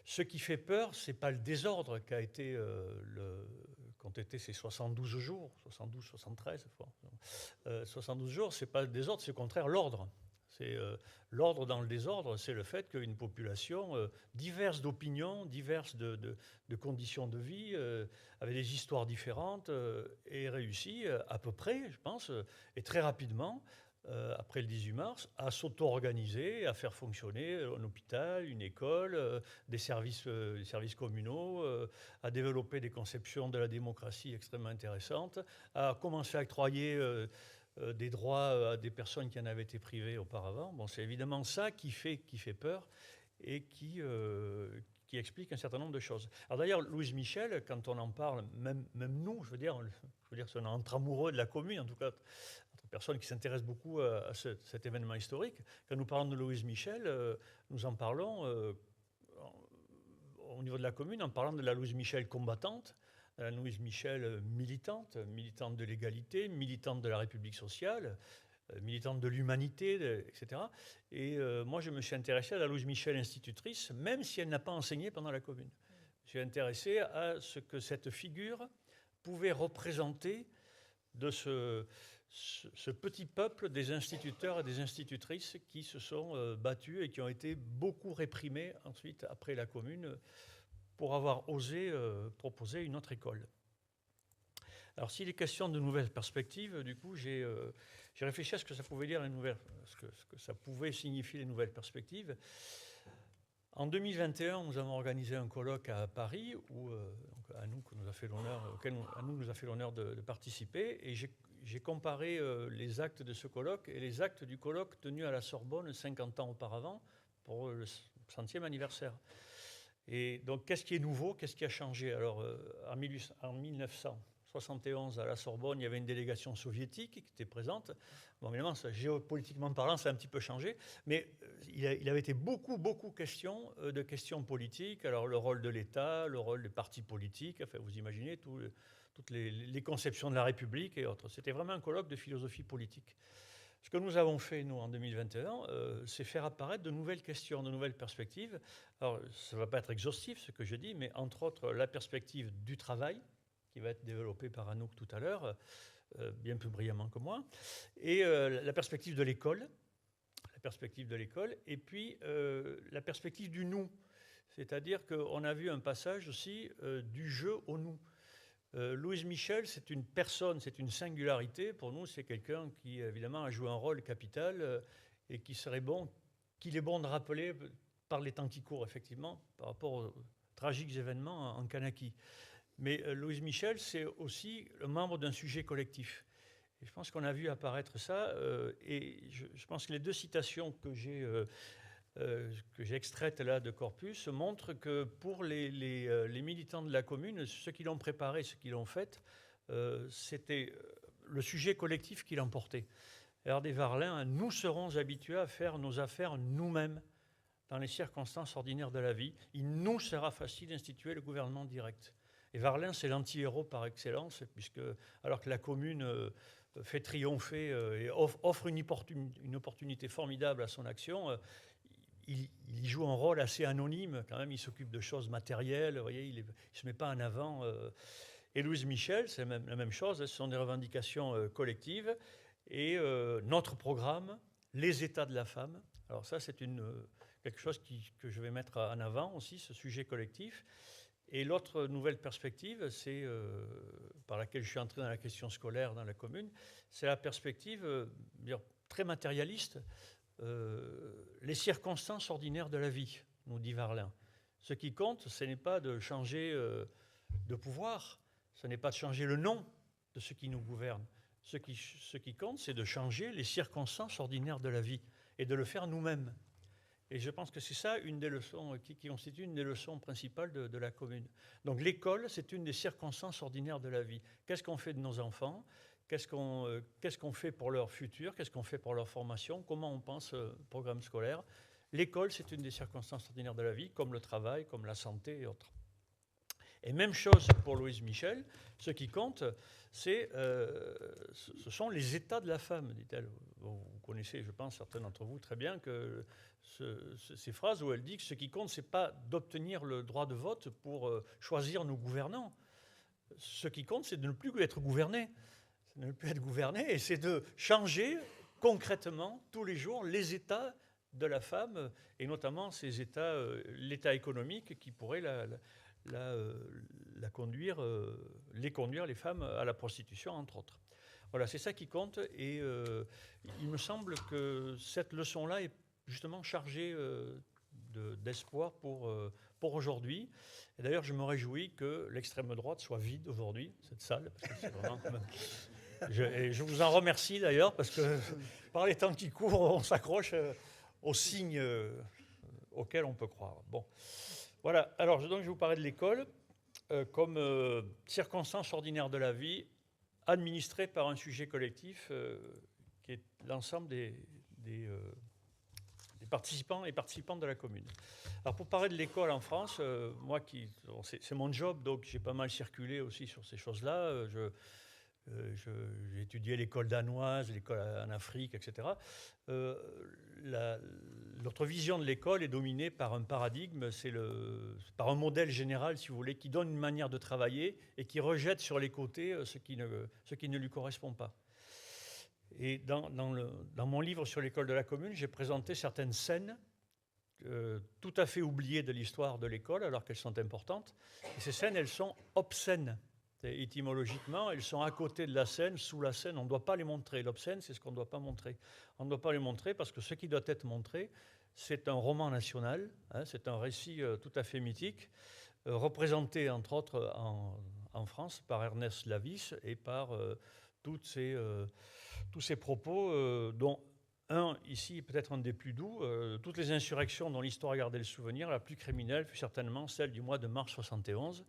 Speaker 7: Ce qui fait peur, ce n'est pas le désordre qu'a été qu'ont été ces 72 jours, 72, 73 fois. 72 jours, ce n'est pas le désordre, c'est au contraire l'ordre. C'est l'ordre dans le désordre, c'est le fait qu'une population diverse d'opinions, diverse de conditions de vie, avec des histoires différentes, ait réussi à peu près, je pense, et très rapidement, après le 18 mars, à s'auto-organiser, à faire fonctionner un hôpital, une école, des services communaux, à développer des conceptions de la démocratie extrêmement intéressantes, à commencer à octroyer des droits à des personnes qui en avaient été privées auparavant. Bon, c'est évidemment ça qui fait peur et qui explique un certain nombre de choses. Alors d'ailleurs, Louise Michel, quand on en parle, même nous, je veux dire, c'est un entre amoureux de la commune, en tout cas, entre personnes qui s'intéressent beaucoup à cet événement historique, quand nous parlons de Louise Michel, nous en parlons au niveau de la commune, en parlant de la Louise Michel combattante, la Louise Michel militante de l'égalité, militante de la République sociale, militante de l'humanité, etc. Et moi, je me suis intéressé à la Louise Michel institutrice, même si elle n'a pas enseigné pendant la commune. Je suis intéressé à ce que cette figure pouvait représenter de ce petit peuple des instituteurs et des institutrices qui se sont battus et qui ont été beaucoup réprimés ensuite, après la commune, pour avoir osé proposer une autre école. Alors, s'il est question de nouvelles perspectives, du coup, j'ai réfléchi à ce que ça pouvait dire ce que ça pouvait signifier les nouvelles perspectives. En 2021, nous avons organisé un colloque à Paris où, à nous nous a fait l'honneur de participer. Et j'ai comparé les actes de ce colloque et les actes du colloque tenu à la Sorbonne 50 ans auparavant pour le 100e anniversaire. Et donc, qu'est-ce qui est nouveau? Qu'est-ce qui a changé? Alors, en 1971, à la Sorbonne, il y avait une délégation soviétique qui était présente. Bon, évidemment, ça, géopolitiquement parlant, ça a un petit peu changé. Mais il avait été beaucoup question de questions politiques. Alors, le rôle de l'État, le rôle des partis politiques, enfin, vous imaginez toutes les conceptions de la République et autres. C'était vraiment un colloque de philosophie politique. Ce que nous avons fait, nous, en 2021, c'est faire apparaître de nouvelles questions, de nouvelles perspectives. Alors, ça ne va pas être exhaustif, ce que je dis, mais entre autres, la perspective du travail, qui va être développée par Anouk tout à l'heure, bien plus brillamment que moi, et la perspective de l'école, et puis la perspective du nous. C'est-à-dire qu'on a vu un passage aussi du jeu au nous. Louise Michel, c'est une personne, c'est une singularité. Pour nous, c'est quelqu'un qui, évidemment, a joué un rôle capital et qu'il est bon de rappeler par les temps qui courent, effectivement, par rapport aux tragiques événements en Kanaki. Mais Louise Michel, c'est aussi le membre d'un sujet collectif. Et je pense qu'on a vu apparaître ça. Et je pense que les deux citations que j'ai extraites là de Corpus montrent que pour les militants de la commune, ceux qui l'ont préparé, ceux qui l'ont fait, c'était le sujet collectif qui l'emportait. Hervé Varlin, nous serons habitués à faire nos affaires nous-mêmes dans les circonstances ordinaires de la vie. Il nous sera facile d'instituer le gouvernement direct. Et Varlin, c'est l'anti-héros par excellence, puisque alors que la commune fait triompher et offre une opportunité formidable à son action, il joue un rôle assez anonyme. Quand même, il s'occupe de choses matérielles, vous voyez, il ne se met pas en avant. Et Louise Michel, c'est la même chose, ce sont des revendications collectives. Et notre programme, les états de la femme, alors ça, c'est quelque chose que je vais mettre en avant aussi, ce sujet collectif. Et l'autre nouvelle perspective, c'est par laquelle je suis entré dans la question scolaire dans la commune, c'est la perspective très matérialiste, les circonstances ordinaires de la vie, nous dit Varlin. Ce qui compte, ce n'est pas de changer de pouvoir, ce n'est pas de changer le nom de ceux qui nous gouvernent. Ce qui compte, c'est de changer les circonstances ordinaires de la vie et de le faire nous-mêmes. Et je pense que c'est ça une des leçons qui constitue une des leçons principales de la commune. Donc l'école, c'est une des circonstances ordinaires de la vie. Qu'est-ce qu'on fait de nos enfants? Qu'est-ce qu'on fait pour leur futur? Qu'est-ce qu'on fait pour leur formation? Comment on pense programme scolaire? L'école, c'est une des circonstances ordinaires de la vie, comme le travail, comme la santé et autres. Et même chose pour Louise Michel. Ce qui compte, ce sont les états de la femme, dit-elle. Vous connaissez, je pense, certains d'entre vous très bien que ces phrases où elle dit que ce qui compte, ce n'est pas d'obtenir le droit de vote pour choisir nos gouvernants. Ce qui compte, c'est de ne plus être gouverné. C'est de ne plus être gouverné et c'est de changer concrètement tous les jours les états de la femme et notamment ces états, l'état économique qui pourrait conduire les femmes à la prostitution, entre autres. Voilà, c'est ça qui compte et il me semble que cette leçon-là est justement chargée d'espoir pour aujourd'hui. Et d'ailleurs, je me réjouis que l'extrême droite soit vide aujourd'hui, cette salle, parce que c'est vraiment... je vous en remercie d'ailleurs, parce que par les temps qui courent, on s'accroche aux signes auxquels on peut croire. Bon, voilà. Alors, donc, je vais vous parler de l'école comme circonstance ordinaire de la vie, administrée par un sujet collectif qui est l'ensemble des participants et participantes de la commune. Alors pour parler de l'école en France, c'est mon job, donc j'ai pas mal circulé aussi sur ces choses-là. J'ai étudié l'école danoise, l'école en Afrique, etc. Notre vision de l'école est dominée par un paradigme, par un modèle général, si vous voulez, qui donne une manière de travailler et qui rejette sur les côtés ce qui ne lui correspond pas. Et dans mon livre sur l'école de la commune, j'ai présenté certaines scènes tout à fait oubliées de l'histoire de l'école, alors qu'elles sont importantes. Et ces scènes, elles sont obscènes. Étymologiquement, elles sont à côté de la scène, sous la scène. On ne doit pas les montrer. L'obscène, c'est ce qu'on ne doit pas montrer. On ne doit pas les montrer parce que ce qui doit être montré, c'est un roman national, hein, c'est un récit tout à fait mythique, représenté entre autres en France par Ernest Lavis et par tous ces propos, dont un, ici, peut-être un des plus doux, toutes les insurrections dont l'histoire a gardé le souvenir, la plus criminelle fut certainement celle du mois de mars 71,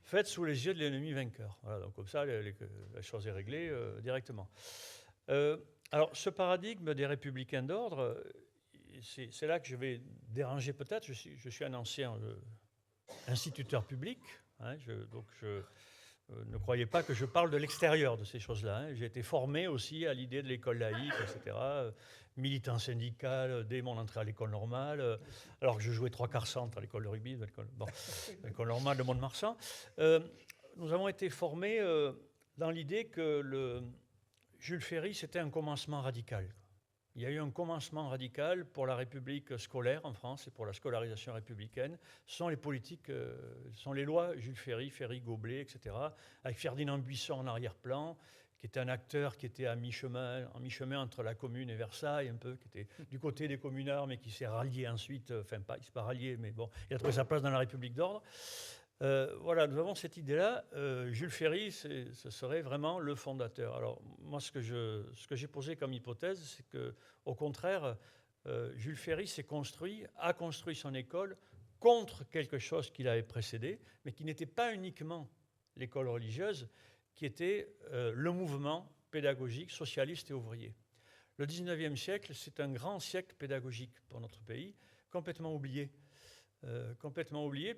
Speaker 7: faite sous les yeux de l'ennemi vainqueur. Voilà, donc comme ça, la chose est réglée directement. Alors, ce paradigme des républicains d'ordre, c'est là que je vais déranger peut-être. Je suis un ancien instituteur public, hein, donc ne croyez pas que je parle de l'extérieur de ces choses-là. Hein. J'ai été formé aussi à l'idée de l'école laïque, etc. Militant syndical dès mon entrée à l'école normale, alors que je jouais 3/4 centre à l'école de rugby, l'école normale de Mont-de-Marsan. Nous avons été formés dans l'idée que Jules Ferry, c'était un commencement radical. Il y a eu un commencement radical pour la République scolaire en France et pour la scolarisation républicaine. Ce sont les politiques, ce sont les lois Jules Ferry, Ferry-Goblet, etc., avec Ferdinand Buisson en arrière-plan, qui était un acteur qui était en mi-chemin entre la Commune et Versailles, un peu, qui était du côté des communards, mais qui s'est rallié ensuite, enfin, il ne s'est pas rallié, mais bon, il a trouvé sa place dans la République d'ordre. Voilà, nous avons cette idée-là. Jules Ferry, ce serait vraiment le fondateur. Alors, moi, ce que j'ai posé comme hypothèse, c'est qu'au contraire, Jules Ferry a construit son école contre quelque chose qui l'avait précédé, mais qui n'était pas uniquement l'école religieuse, qui était le mouvement pédagogique socialiste et ouvrier. Le 19e siècle, c'est un grand siècle pédagogique pour notre pays, complètement oublié.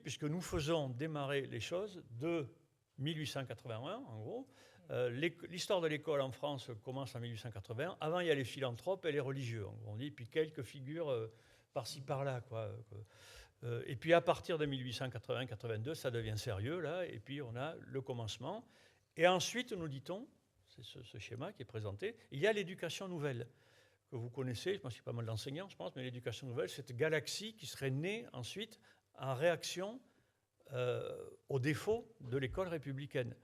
Speaker 7: Puisque nous faisons démarrer les choses de 1881, en gros. L'histoire de l'école en France commence en 1881. Avant, il y a les philanthropes et les religieux, on dit, puis quelques figures par-ci, par-là, quoi. Et puis, à partir de 1880-82, ça devient sérieux, là, et puis on a le commencement. Et ensuite, nous dit-on, c'est ce schéma qui est présenté, il y a l'éducation nouvelle, que vous connaissez, je pense qu'il y a pas mal d'enseignants, je pense, mais l'éducation nouvelle, cette galaxie qui serait née ensuite en réaction aux défauts de l'école républicaine,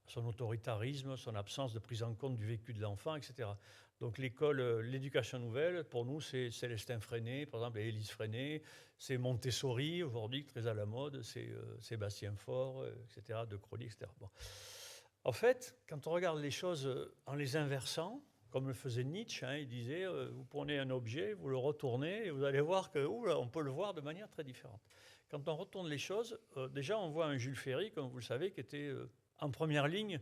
Speaker 7: son autoritarisme, son absence de prise en compte du vécu de l'enfant, etc. Donc l'éducation nouvelle, pour nous, c'est Célestin Freinet, par exemple, et Élise Freinet, c'est Montessori, aujourd'hui, très à la mode, c'est Sébastien Faure, etc., De Crowley, etc. Bon. En fait, quand on regarde les choses en les inversant, comme le faisait Nietzsche, hein, il disait, vous prenez un objet, vous le retournez, et vous allez voir qu'on peut le voir de manière très différente. Quand on retourne les choses, déjà on voit un Jules Ferry, comme vous le savez, qui était en première ligne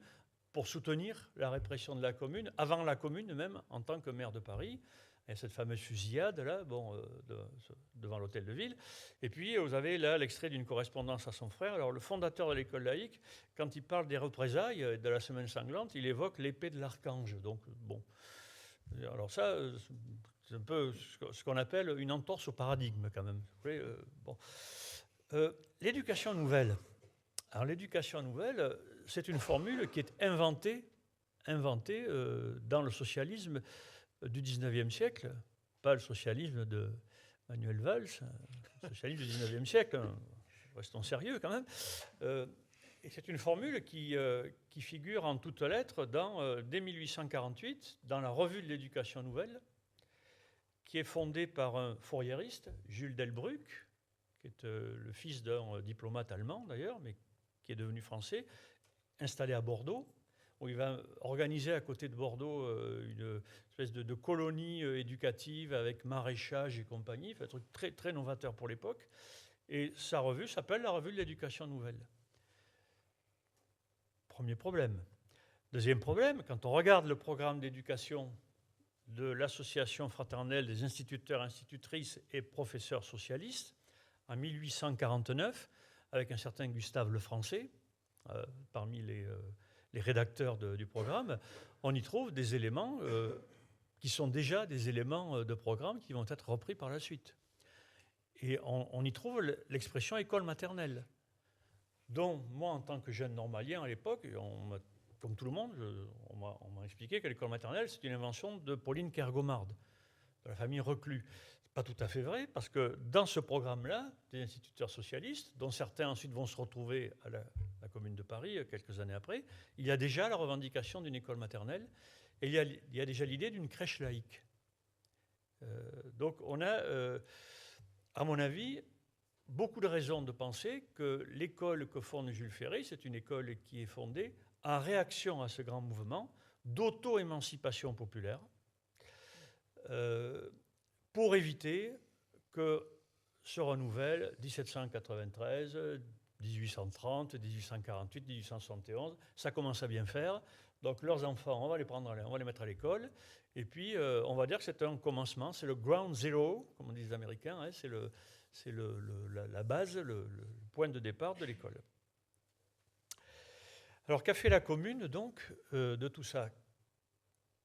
Speaker 7: pour soutenir la répression de la Commune, avant la Commune même, en tant que maire de Paris. Et cette fameuse fusillade là, devant l'hôtel de ville. Et puis vous avez là l'extrait d'une correspondance à son frère. Alors le fondateur de l'école laïque, quand il parle des représailles de la semaine sanglante, il évoque l'épée de l'archange. Donc bon, alors ça, c'est un peu ce qu'on appelle une entorse au paradigme quand même. L'éducation nouvelle. Alors l'éducation nouvelle, c'est une formule qui est inventée dans le socialisme du 19e siècle, pas le socialisme de Manuel Valls, le socialisme du 19e siècle, restons sérieux quand même. Et c'est une formule qui figure en toutes lettres dès 1848 dans la Revue de l'éducation nouvelle, qui est fondée par un fourriériste, Jules Delbrück, qui est le fils d'un diplomate allemand d'ailleurs, mais qui est devenu français, installé à Bordeaux, où il va organiser à côté de Bordeaux une espèce de colonie éducative avec maraîchage et compagnie, un truc très, très novateur pour l'époque. Et sa revue s'appelle la Revue de l'éducation nouvelle. Premier problème. Deuxième problème, quand on regarde le programme d'éducation de l'Association fraternelle des instituteurs, institutrices et professeurs socialistes, en 1849, avec un certain Gustave Lefrançais, parmi les rédacteurs du programme, on y trouve des éléments qui sont déjà des éléments de programme qui vont être repris par la suite. Et on y trouve l'expression école maternelle, dont moi, en tant que jeune normalien à l'époque, comme tout le monde, on m'a expliqué que l'école maternelle, c'est une invention de Pauline Kergomard, de la famille Reclus. Ce n'est pas tout à fait vrai, parce que dans ce programme-là, des instituteurs socialistes, dont certains ensuite vont se retrouver à la Commune de Paris quelques années après, il y a déjà la revendication d'une école maternelle et il y a déjà l'idée d'une crèche laïque. Donc on a, à mon avis, beaucoup de raisons de penser que l'école que fonde Jules Ferry, c'est une école qui est fondée en réaction à ce grand mouvement d'auto-émancipation populaire, pour éviter que se renouvelle 1793, 1830, 1848, 1871. Ça commence à bien faire. Donc leurs enfants, on va les mettre à l'école. Et puis, on va dire que c'est un commencement, c'est le ground zero, comme on dit les Américains, hein, c'est la base, le point de départ de l'école. Alors, qu'a fait la commune, donc, de tout ça?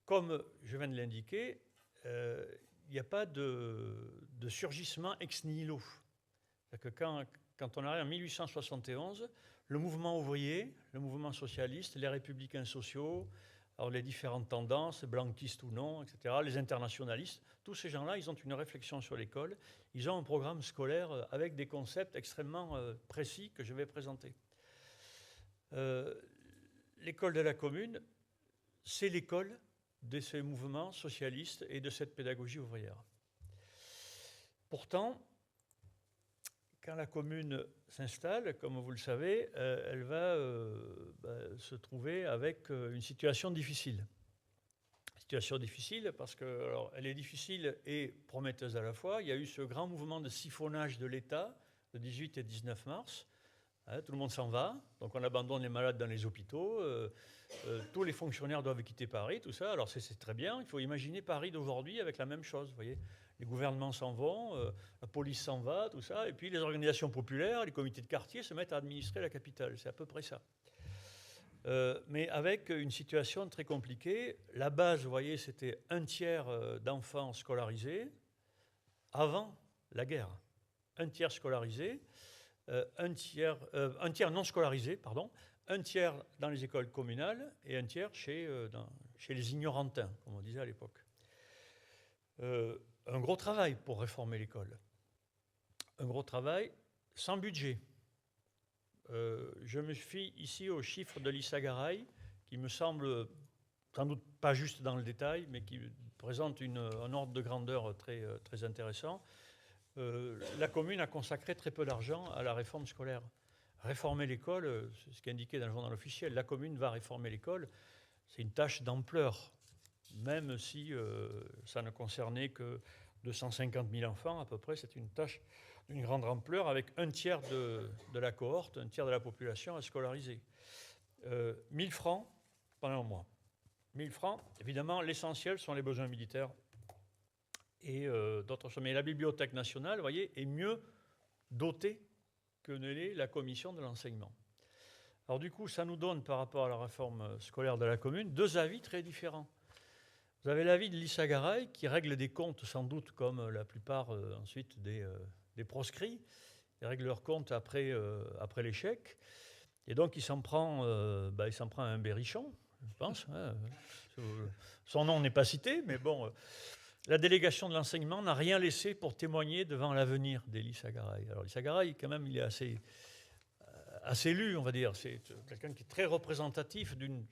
Speaker 7: Comme je viens de l'indiquer, il n'y a pas de surgissement ex nihilo. C'est-à-dire que quand on arrive en 1871, le mouvement ouvrier, le mouvement socialiste, les républicains sociaux, alors les différentes tendances, blanquistes ou non, etc., les internationalistes, tous ces gens-là, ils ont une réflexion sur l'école, ils ont un programme scolaire avec des concepts extrêmement précis que je vais présenter. L'école de la commune, c'est l'école de ces mouvements socialistes et de cette pédagogie ouvrière. Pourtant, quand la commune s'installe, comme vous le savez, elle va se trouver avec une situation difficile. Situation difficile parce qu'elle est difficile et prometteuse à la fois. Il y a eu ce grand mouvement de siphonnage de l'État le 18 et 19 mars. Tout le monde s'en va, donc on abandonne les malades dans les hôpitaux, tous les fonctionnaires doivent quitter Paris, tout ça. Alors c'est très bien, il faut imaginer Paris d'aujourd'hui avec la même chose, vous voyez. Les gouvernements s'en vont, la police s'en va, tout ça, et puis les organisations populaires, les comités de quartier se mettent à administrer la capitale, c'est à peu près ça. Mais avec une situation très compliquée, la base, vous voyez, c'était 1/3 d'enfants scolarisés avant la guerre. 1/3 scolarisés. Un tiers non scolarisé, pardon, 1/3 dans les écoles communales et 1/3 chez les ignorantins, comme on disait à l'époque. Un gros travail pour réformer l'école. Un gros travail sans budget. Je me fie ici aux chiffres de Lisa Garay, qui me semble sans doute pas juste dans le détail, mais qui présente un ordre de grandeur très, très intéressant. La commune a consacré très peu d'argent à la réforme scolaire. Réformer l'école, c'est ce qui est indiqué dans le journal officiel, la commune va réformer l'école, c'est une tâche d'ampleur, même si ça ne concernait que 250 000 enfants à peu près, c'est une tâche d'une grande ampleur avec 1/3 de la cohorte, 1/3 de la population à scolariser. 1000 francs pendant un mois. 1000 francs, évidemment, l'essentiel sont les besoins militaires et d'autres choses. Mais la Bibliothèque nationale, vous voyez, est mieux dotée que ne l'est la commission de l'enseignement. Alors du coup, ça nous donne, par rapport à la réforme scolaire de la commune, deux avis très différents. Vous avez l'avis de Lisa Garay, qui règle des comptes, sans doute, comme la plupart ensuite des proscrits. Ils règlent leurs comptes après l'échec. Et donc, il s'en prend à un berrichon, je pense. Hein. Son nom n'est pas cité, mais bon... La délégation de l'enseignement n'a rien laissé pour témoigner devant l'avenir d'Lisa Garay. Alors, Lisa Garay, quand même, il est assez lu, on va dire. C'est quelqu'un qui est très représentatif d'une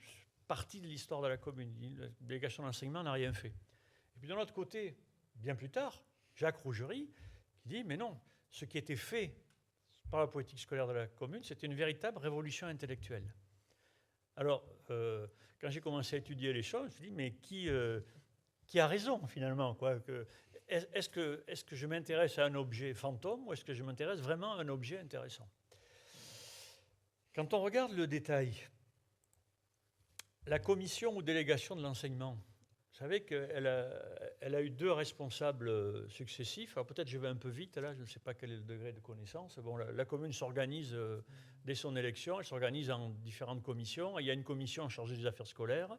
Speaker 7: partie de l'histoire de la commune. La délégation de l'enseignement n'a rien fait. Et puis, de l'autre côté, bien plus tard, Jacques Rougerie, qui dit, mais non, ce qui était fait par la politique scolaire de la commune, c'était une véritable révolution intellectuelle. Alors, quand j'ai commencé à étudier les choses, je me suis dit, mais qui a raison, finalement, quoi. Est-ce que je m'intéresse à un objet fantôme ou est-ce que je m'intéresse vraiment à un objet intéressant? Quand on regarde le détail, la commission ou délégation de l'enseignement, vous savez qu'elle a eu 2 responsables successifs. Alors peut-être je vais un peu vite, là, je ne sais pas quel est le degré de connaissance. Bon, la commune s'organise dès son élection, elle s'organise en différentes commissions. Il y a une commission chargée des affaires scolaires,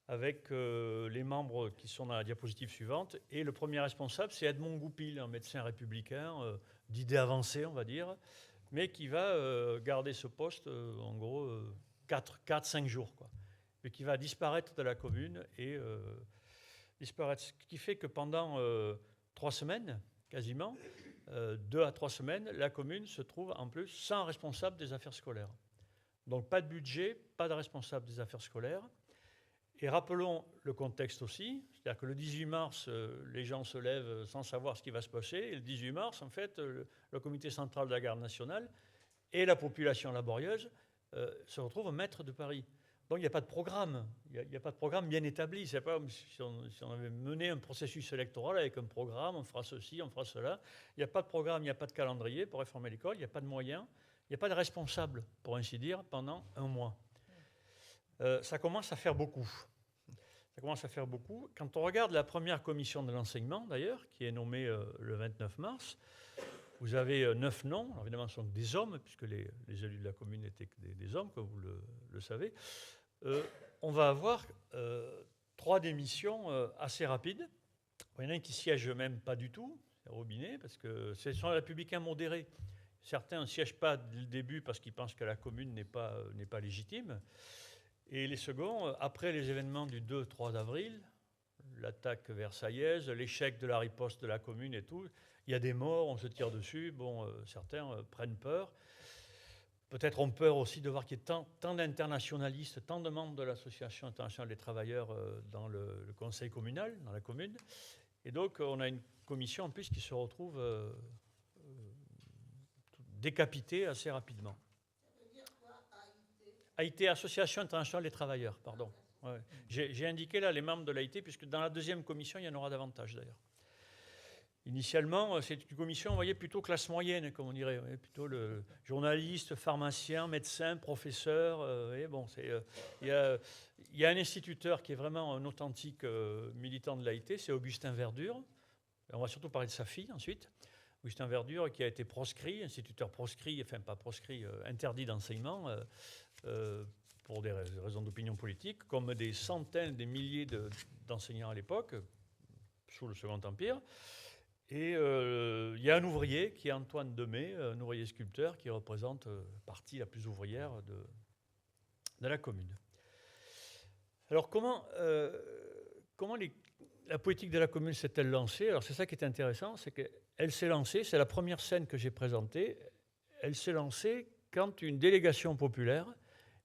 Speaker 7: avec les membres qui sont dans la diapositive suivante. Et le premier responsable, c'est Edmond Goupil, un médecin républicain d'idées avancées, on va dire, mais qui va garder ce poste, en gros, 4-5 jours, quoi. Et qui va disparaître de la commune et disparaître. Ce qui fait que pendant 3 semaines, quasiment, 2 à 3 semaines, la commune se trouve en plus sans responsable des affaires scolaires. Donc pas de budget, pas de responsable des affaires scolaires. Et rappelons le contexte aussi, c'est-à-dire que le 18 mars, les gens se lèvent sans savoir ce qui va se passer, et le 18 mars, en fait, le comité central de la garde nationale et la population laborieuse se retrouvent maîtres de Paris. Donc il n'y a pas de programme, il n'y a pas de programme bien établi. C'est pas comme si on avait mené un processus électoral avec un programme, on fera ceci, on fera cela. Il n'y a pas de programme, il n'y a pas de calendrier pour réformer l'école, il n'y a pas de moyens, il n'y a pas de responsable, pour ainsi dire, pendant un mois. Ça commence à faire beaucoup. Ça commence à faire beaucoup. Quand on regarde la première commission de l'enseignement, d'ailleurs, qui est nommée le 29 mars, vous avez 9 noms. Alors évidemment, ce sont des hommes, puisque les élus de la commune étaient des hommes, comme vous le savez. On va avoir 3 démissions assez rapides. Il y en a un qui siège même pas du tout, c'est Robinet, parce que ce sont les républicains modérés. Certains ne siègent pas dès le début parce qu'ils pensent que la commune n'est pas légitime. Et les seconds, après les événements du 2-3 avril, l'attaque versaillaise, l'échec de la riposte de la commune et tout, il y a des morts, on se tire dessus. Bon, certains prennent peur. Peut-être ont peur aussi de voir qu'il y a tant d'internationalistes, tant de membres de l'Association internationale des travailleurs dans le conseil communal, dans la commune. Et donc, on a une commission en plus qui se retrouve décapitée assez rapidement. AIT, Association internationale des travailleurs, pardon. Ouais. J'ai indiqué là les membres de l'AIT, puisque dans la deuxième commission, il y en aura davantage d'ailleurs. Initialement, c'est une commission, vous voyez, plutôt classe moyenne, comme on dirait. Plutôt le journaliste, pharmacien, médecin, professeur. Il y a un instituteur qui est vraiment un authentique militant de l'AIT, c'est Augustin Verdure. On va surtout parler de sa fille ensuite. Augustin Verdure, qui a été proscrit, instituteur proscrit, enfin pas proscrit, interdit d'enseignement, pour des raisons d'opinion politique, comme des centaines, des milliers d'enseignants à l'époque, sous le Second Empire. Et il y a un ouvrier qui est Antoine Demey, un ouvrier sculpteur qui représente la partie la plus ouvrière de la commune. Alors comment la politique de la commune s'est-elle lancée? Alors c'est ça qui est intéressant, c'est qu'elle s'est lancée, c'est la première scène que j'ai présentée, elle s'est lancée quand une délégation populaire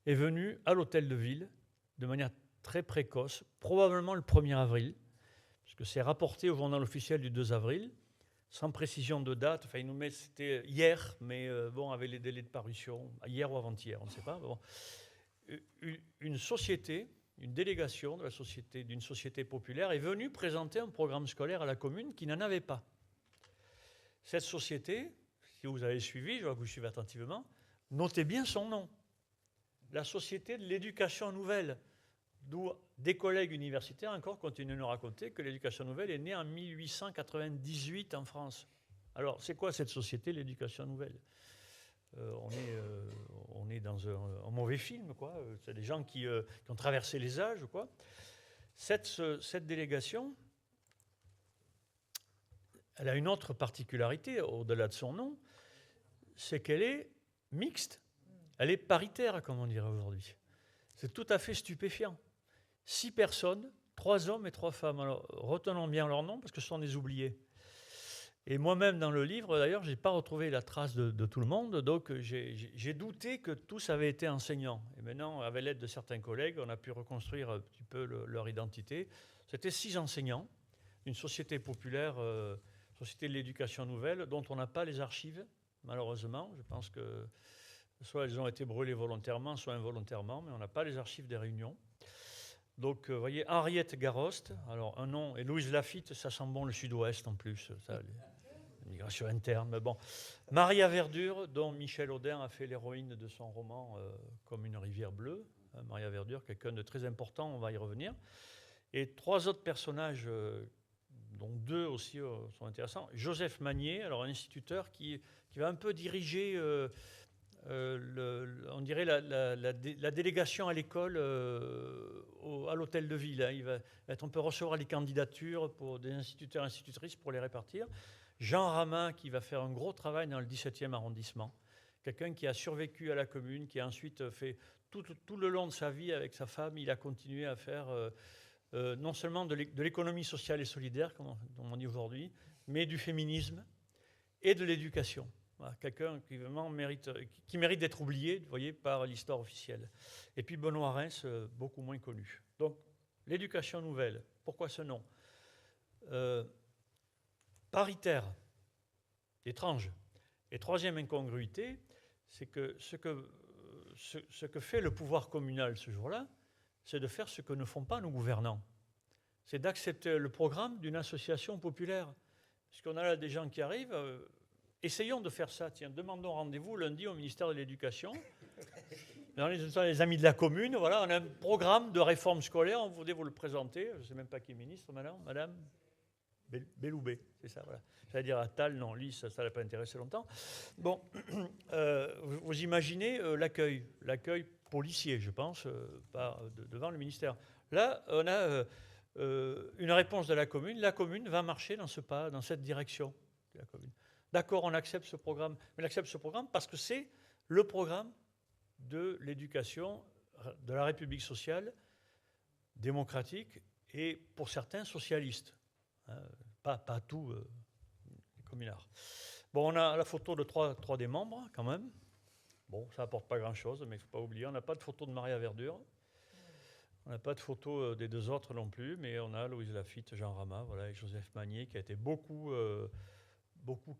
Speaker 7: est venue à l'hôtel de ville de manière très précoce, probablement le 1er avril, puisque c'est rapporté au journal officiel du 2 avril, sans précision de date. Enfin, il nous met, c'était hier, mais bon, avec les délais de parution, hier ou avant-hier, on ne sait pas. Bon. Une société, une délégation d'une société populaire est venue présenter un programme scolaire à la commune qui n'en avait pas. Cette société, si vous avez suivi, je vois que vous suivez attentivement, notez bien son nom. La Société de l'éducation nouvelle, d'où des collègues universitaires encore continuent de nous raconter que l'éducation nouvelle est née en 1898 en France. Alors, c'est quoi cette Société de l'éducation nouvelle? On est dans un mauvais film, quoi. C'est des gens qui ont traversé les âges, quoi. Cette délégation, elle a une autre particularité, au-delà de son nom, c'est qu'elle est mixte. Elle est paritaire, comme on dirait aujourd'hui. C'est tout à fait stupéfiant. 6 personnes, 3 hommes et 3 femmes. Alors, retenons bien leurs noms, parce que ce sont des oubliés. Et moi-même, dans le livre, d'ailleurs, je n'ai pas retrouvé la trace de tout le monde, donc j'ai douté que tous avaient été enseignants. Et maintenant, avec l'aide de certains collègues, on a pu reconstruire un petit peu leur identité. C'était 6 enseignants d'une société populaire, Société de l'éducation nouvelle, dont on n'a pas les archives, malheureusement. Je pense que soit elles ont été brûlées volontairement, soit involontairement, mais on n'a pas les archives des réunions. Donc, vous voyez, Henriette Garoste, alors un nom, et Louise Lafitte, ça sent bon le sud-ouest en plus, ça, l'immigration interne, mais bon. Maria Verdure, dont Michel Audin a fait l'héroïne de son roman Comme une rivière bleue. Maria Verdure, quelqu'un de très important, on va y revenir. Et 3 autres personnages, dont 2 aussi sont intéressants. Joseph Magnier, alors un instituteur qui va un peu diriger... on dirait la délégation à l'école à l'hôtel de ville. Hein. On peut recevoir les candidatures pour des instituteurs et institutrices pour les répartir. Jean Ramin, qui va faire un gros travail dans le 17e arrondissement. Quelqu'un qui a survécu à la commune, qui a ensuite fait tout le long de sa vie avec sa femme, il a continué à faire non seulement de l'économie sociale et solidaire, comme on dit aujourd'hui, mais du féminisme et de l'éducation. Voilà, quelqu'un qui vraiment mérite d'être oublié, vous voyez, par l'histoire officielle. Et puis Benoît Reims, beaucoup moins connu. Donc L'éducation nouvelle, pourquoi ce nom? Paritaire, étrange. Et troisième incongruité, c'est que ce que fait le pouvoir communal ce jour-là, c'est de faire ce que ne font pas nos gouvernants. C'est d'accepter le programme d'une association populaire. Parce qu'on a là des gens qui arrivent, essayons de faire ça. Tiens, demandons rendez-vous lundi au ministère de l'Éducation. Dans les amis de la commune, voilà, on a un programme de réforme scolaire, on voudrait vous le présenter. Je ne sais même pas qui est ministre, madame Belloubet, c'est ça, voilà. J'allais dire Attal, non, lui, ça ne l'a pas intéressé longtemps. Bon, vous imaginez l'accueil policier, je pense, devant le ministère. Là, on a une réponse de la commune. La commune va marcher dans cette direction. D'accord, on accepte ce programme. Mais on accepte ce programme parce que c'est le programme de l'éducation de la République sociale, démocratique et, pour certains, socialiste. Pas tous les communards. Bon, on a la photo de trois des membres, quand même. Bon, ça n'apporte pas grand-chose, mais il ne faut pas oublier. On n'a pas de photo de Maria Verdure. On n'a pas de photo des deux autres non plus, mais on a Louise Laffitte, Jean Rama, voilà, et Joseph Magnier, qui a été beaucoup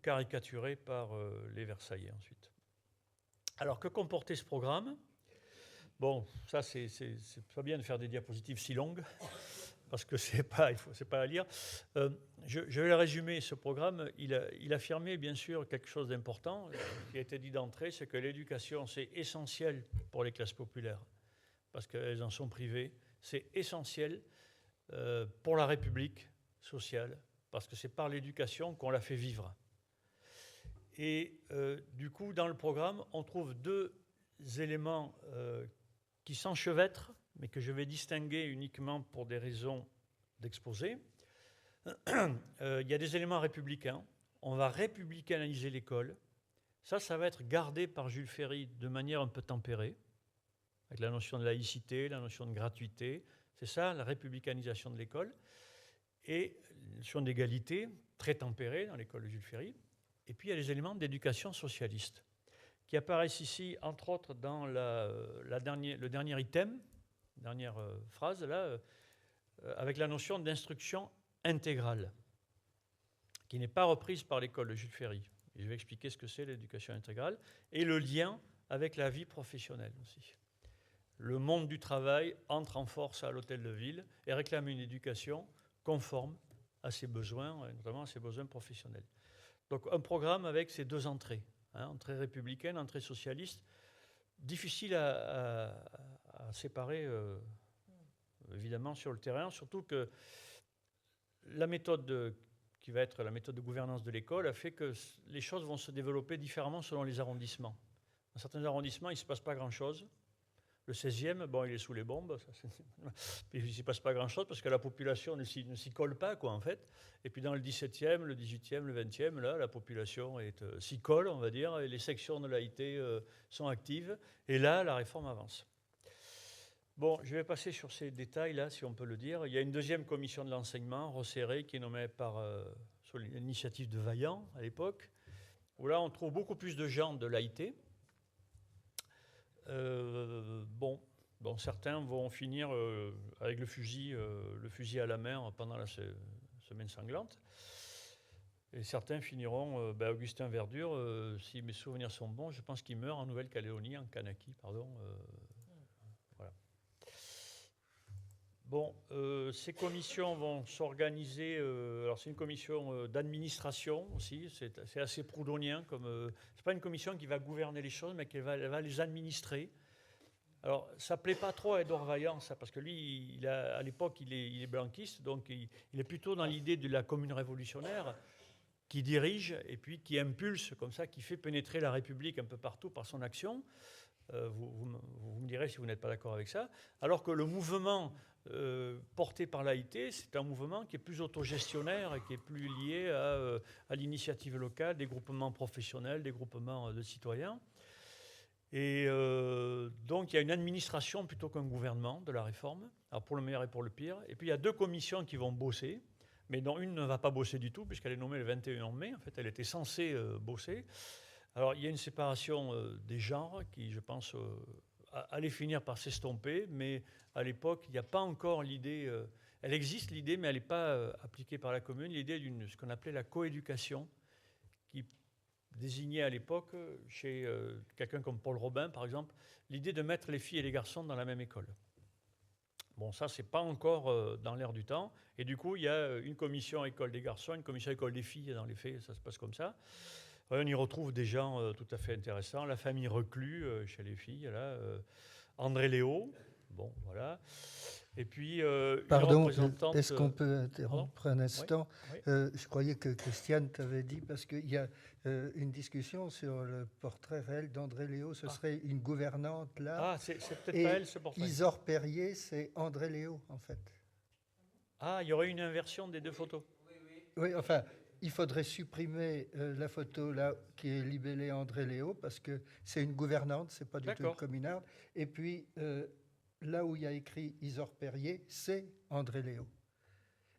Speaker 7: caricaturé par les Versaillais ensuite. Alors, que comportait ce programme? Bon, ça, c'est pas bien de faire des diapositives si longues, parce que c'est pas à lire. Je vais résumer ce programme. Il affirmait, bien sûr, quelque chose d'important, qui a été dit d'entrée, c'est que l'éducation, c'est essentiel pour les classes populaires, parce qu'elles en sont privées. C'est essentiel pour la République sociale, parce que c'est par l'éducation qu'on la fait vivre. Et du coup, dans le programme, on trouve deux éléments qui s'enchevêtrent, mais que je vais distinguer uniquement pour des raisons d'exposé. Il y a des éléments républicains. On va républicaniser l'école. Ça va être gardé par Jules Ferry de manière un peu tempérée, avec la notion de laïcité, la notion de gratuité. C'est ça, la républicanisation de l'école. Et la notion d'égalité, très tempérée dans l'école de Jules Ferry. Et puis, il y a les éléments d'éducation socialiste, qui apparaissent ici, entre autres, dans le dernier item, dernière phrase, là, avec la notion d'instruction intégrale, qui n'est pas reprise par l'école de Jules Ferry. Et je vais expliquer ce que c'est l'éducation intégrale, et le lien avec la vie professionnelle aussi. Le monde du travail entre en force à l'Hôtel de Ville et réclame une éducation conforme à ses besoins, notamment à ses besoins professionnels. Donc un programme avec ces deux entrées, entrée républicaine, entrée socialiste, difficile à séparer évidemment sur le terrain, surtout que la méthode qui va être la méthode de gouvernance de l'école a fait que les choses vont se développer différemment selon les arrondissements. Dans certains arrondissements, il ne se passe pas grand-chose. Le 16e, bon, il est sous les bombes. Il ne s'y passe pas grand-chose parce que la population ne s'y colle pas, quoi, en fait. Et puis dans le 17e, le 18e, le 20e, là, la population s'y colle, on va dire, et les sections de l'AIT sont actives. Et là, la réforme avance. Bon, je vais passer sur ces détails-là, si on peut le dire. Il y a une deuxième commission de l'enseignement, resserrée, qui est nommée sur l'initiative de Vaillant, à l'époque, où là, on trouve beaucoup plus de gens de l'AIT. Bon, certains vont finir avec le fusil à la main pendant la semaine sanglante. Et certains finiront, Augustin Verdure, si mes souvenirs sont bons, je pense qu'il meurt en Nouvelle-Calédonie, en Kanaki, pardon. Voilà. Bon, ces commissions vont s'organiser. Alors, c'est une commission d'administration aussi. C'est assez proudhonien. C'est pas une commission qui va gouverner les choses, mais elle va les administrer. Alors, ça ne plaît pas trop à Édouard Vaillant, ça, parce que lui, à l'époque, il est blanquiste, donc il est plutôt dans l'idée de la commune révolutionnaire, qui dirige et puis qui impulse, comme ça, qui fait pénétrer la République un peu partout par son action. Vous me direz si vous n'êtes pas d'accord avec ça. Alors que le mouvement porté par l'AIT, c'est un mouvement qui est plus autogestionnaire et qui est plus lié à l'initiative locale, des groupements professionnels, des groupements de citoyens. Et donc, il y a une administration plutôt qu'un gouvernement de la réforme, alors pour le meilleur et pour le pire. Et puis, il y a deux commissions qui vont bosser, mais dont une ne va pas bosser du tout, puisqu'elle est nommée le 21 mai. En fait, elle était censée bosser. Alors, il y a une séparation des genres qui, je pense, allait finir par s'estomper, mais à l'époque, il n'y a pas encore l'idée... elle existe l'idée, mais elle n'est pas appliquée par la commune, l'idée d'une ce qu'on appelait la coéducation, qui désignait à l'époque, chez quelqu'un comme Paul Robin, par exemple, l'idée de mettre les filles et les garçons dans la même école. Bon, ça, c'est pas encore dans l'air du temps. Et du coup, il y a une commission école des garçons, une commission école des filles. Dans les faits, ça se passe comme ça. On y retrouve des gens tout à fait intéressants. La famille Reclus, chez les filles, là. André Léo, bon, voilà. Et puis,
Speaker 6: pardon, est-ce qu'on peut interrompre un instant?
Speaker 7: Oui.
Speaker 6: Je croyais que Christiane t'avait dit, parce qu'il y a une discussion sur le portrait réel d'André Léo. Ce serait une gouvernante là.
Speaker 7: Ah, c'est peut-être pas elle, ce portrait.
Speaker 6: Isor Perrier, c'est André Léo, en fait.
Speaker 7: Ah, il y aurait une inversion des deux photos.
Speaker 6: Oui, enfin, il faudrait supprimer la photo là qui est libellée André Léo, parce que c'est une gouvernante, c'est pas du tout une communarde. Et puis... là où il y a écrit Isor Perrier, c'est André Léo.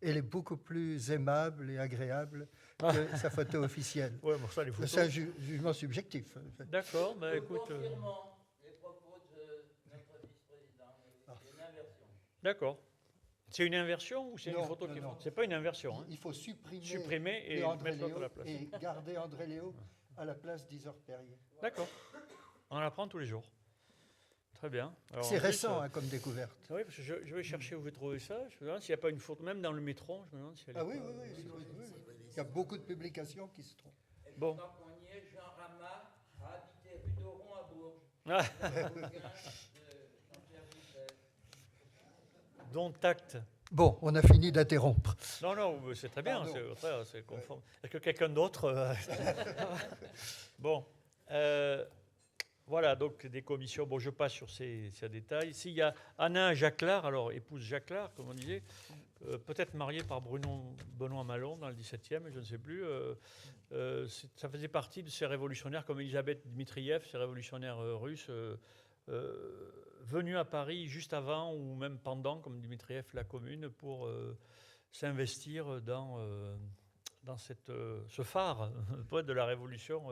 Speaker 6: Elle est beaucoup plus aimable et agréable que sa photo officielle.
Speaker 7: Ouais, bon, ça, les photos...
Speaker 6: C'est un jugement subjectif.
Speaker 7: D'accord, mais écoute...
Speaker 1: Confirmons les propos de notre vice-président. C'est une inversion.
Speaker 7: D'accord. C'est une inversion ou c'est une photo qui est faute? C'est pas une inversion.
Speaker 6: Il faut supprimer
Speaker 7: et
Speaker 6: André
Speaker 7: mettre l'autre
Speaker 6: Léo
Speaker 7: à la place.
Speaker 6: et garder André Léo à la place d'Isor Perrier.
Speaker 7: D'accord. On en apprend tous les jours. Très bien.
Speaker 6: C'est récent comme découverte.
Speaker 7: Oui, parce que je vais chercher où je vais trouver ça. Je me demande s'il n'y a pas une photo, même dans le métron. Je me demande si elle
Speaker 6: oui. Il y a beaucoup de publications qui se trouvent.
Speaker 1: Bon. Tant qu'on y est, Jean Rama a habité rue d'Oron à Bourges.
Speaker 7: Dont acte.
Speaker 6: Bon, on a fini d'interrompre.
Speaker 7: Non, c'est très bien, c'est conforme. Est-ce que quelqu'un d'autre... Bon. Voilà, donc des commissions. Bon, je passe sur ces détails. Ici, il y a Anna Jacquelard, alors épouse Jacquelard, comme on disait, peut-être mariée par Benoît Malon dans le 17e, je ne sais plus. Ça faisait partie de ces révolutionnaires comme Elisabeth Dmitriev, ces révolutionnaires russes, venus à Paris juste avant ou même pendant, comme Dmitriev, la Commune, pour s'investir dans ce phare de la révolution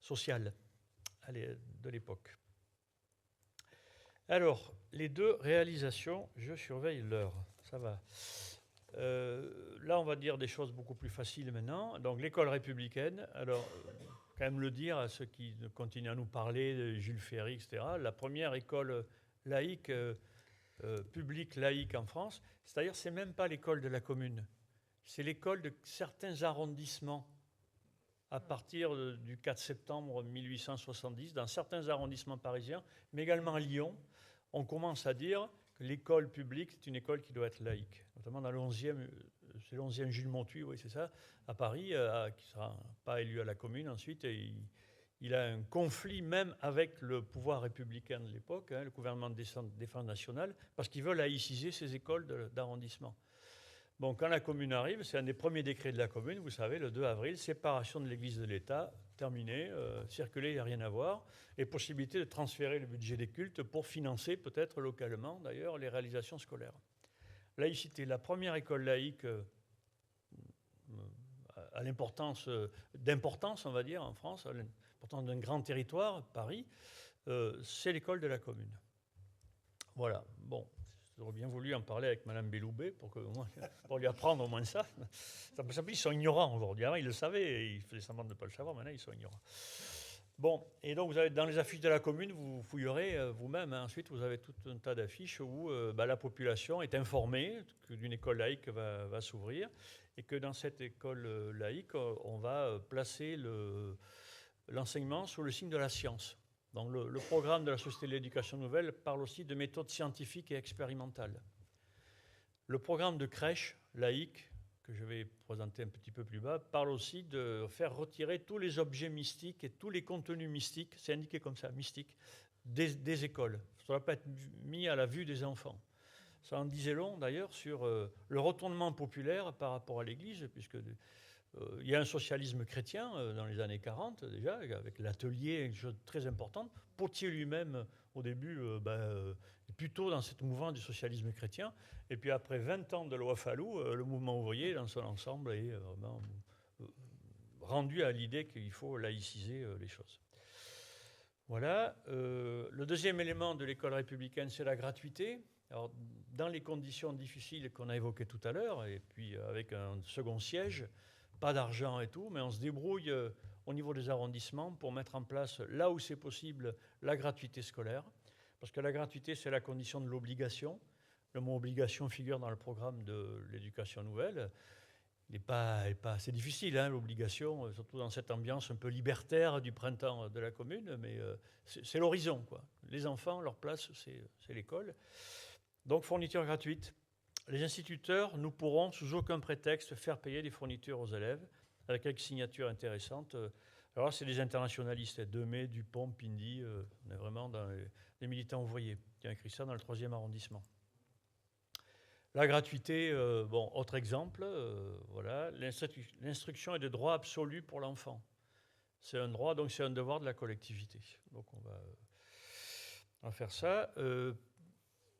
Speaker 7: sociale de l'époque. Alors, les deux réalisations, je surveille l'heure, ça va. Là, on va dire des choses beaucoup plus faciles maintenant. Donc, l'école républicaine, alors, quand même le dire à ceux qui continuent à nous parler de Jules Ferry, etc., la première école laïque, publique laïque en France, c'est-à-dire c'est même pas l'école de la Commune, c'est l'école de certains arrondissements à partir du 4 septembre 1870, dans certains arrondissements parisiens, mais également à Lyon, on commence à dire que l'école publique, c'est une école qui doit être laïque. Notamment dans le 11e, c'est le 11e Jules Montuy, oui, c'est ça, à Paris, qui ne sera pas élu à la Commune ensuite, et il a un conflit même avec le pouvoir républicain de l'époque, le gouvernement de défense nationale, parce qu'il veut laïciser ces écoles d'arrondissement. Bon, quand la Commune arrive, c'est un des premiers décrets de la Commune, vous savez, le 2 avril, séparation de l'Église de l'État, terminé, circuler, il n'y a rien à voir, et possibilité de transférer le budget des cultes pour financer peut-être localement, d'ailleurs, les réalisations scolaires. Laïcité, la première école laïque à d'importance, on va dire, en France, à l'importance d'un grand territoire, Paris, c'est l'école de la Commune. Voilà, bon. J'aurais bien voulu en parler avec Mme Belloubet pour lui apprendre au moins ça. Ils sont ignorants aujourd'hui. Avant, ils le savaient, ils faisaient semblant de ne pas le savoir. Maintenant, ils sont ignorants. Bon, et donc, vous avez, dans les affiches de la Commune, vous fouillerez vous-même. Ensuite, vous avez tout un tas d'affiches où la population est informée qu'une école laïque va s'ouvrir et que dans cette école laïque, on va placer l'enseignement sous le signe de la science. Donc le programme de la Société de l'éducation nouvelle parle aussi de méthodes scientifiques et expérimentales. Le programme de crèche laïque, que je vais présenter un petit peu plus bas, parle aussi de faire retirer tous les objets mystiques et tous les contenus mystiques, c'est indiqué comme ça, mystiques, des écoles. Ça ne doit pas être mis à la vue des enfants. Ça en disait long d'ailleurs sur le retournement populaire par rapport à l'Église, puisque... il y a un socialisme chrétien dans les années 40 déjà, avec l'atelier, une chose très importante. Potier lui-même, au début, plutôt dans cette mouvance du socialisme chrétien. Et puis après 20 ans de loi Fallou, le mouvement ouvrier dans son ensemble est vraiment rendu à l'idée qu'il faut laïciser les choses. Voilà. Le deuxième élément de l'école républicaine, c'est la gratuité. Alors, dans les conditions difficiles qu'on a évoquées tout à l'heure, et puis avec un second siège, pas d'argent et tout, mais on se débrouille au niveau des arrondissements pour mettre en place, là où c'est possible, la gratuité scolaire. Parce que la gratuité, c'est la condition de l'obligation. Le mot obligation figure dans le programme de l'éducation nouvelle. Il n'est pas assez difficile, hein, l'obligation, surtout dans cette ambiance un peu libertaire du printemps de la commune, mais c'est l'horizon, quoi. Les enfants, leur place, c'est l'école. Donc, fourniture gratuite. Les instituteurs, nous pourrons, sous aucun prétexte, faire payer des fournitures aux élèves, avec quelques signatures intéressantes. Alors là, c'est des internationalistes, Demey, Dupont, Pindy, on est vraiment dans les militants ouvriers qui ont écrit ça dans le 3e arrondissement. La gratuité, autre exemple, voilà, l'instruction est de droit absolu pour l'enfant. C'est un droit, donc c'est un devoir de la collectivité. Donc on va faire ça.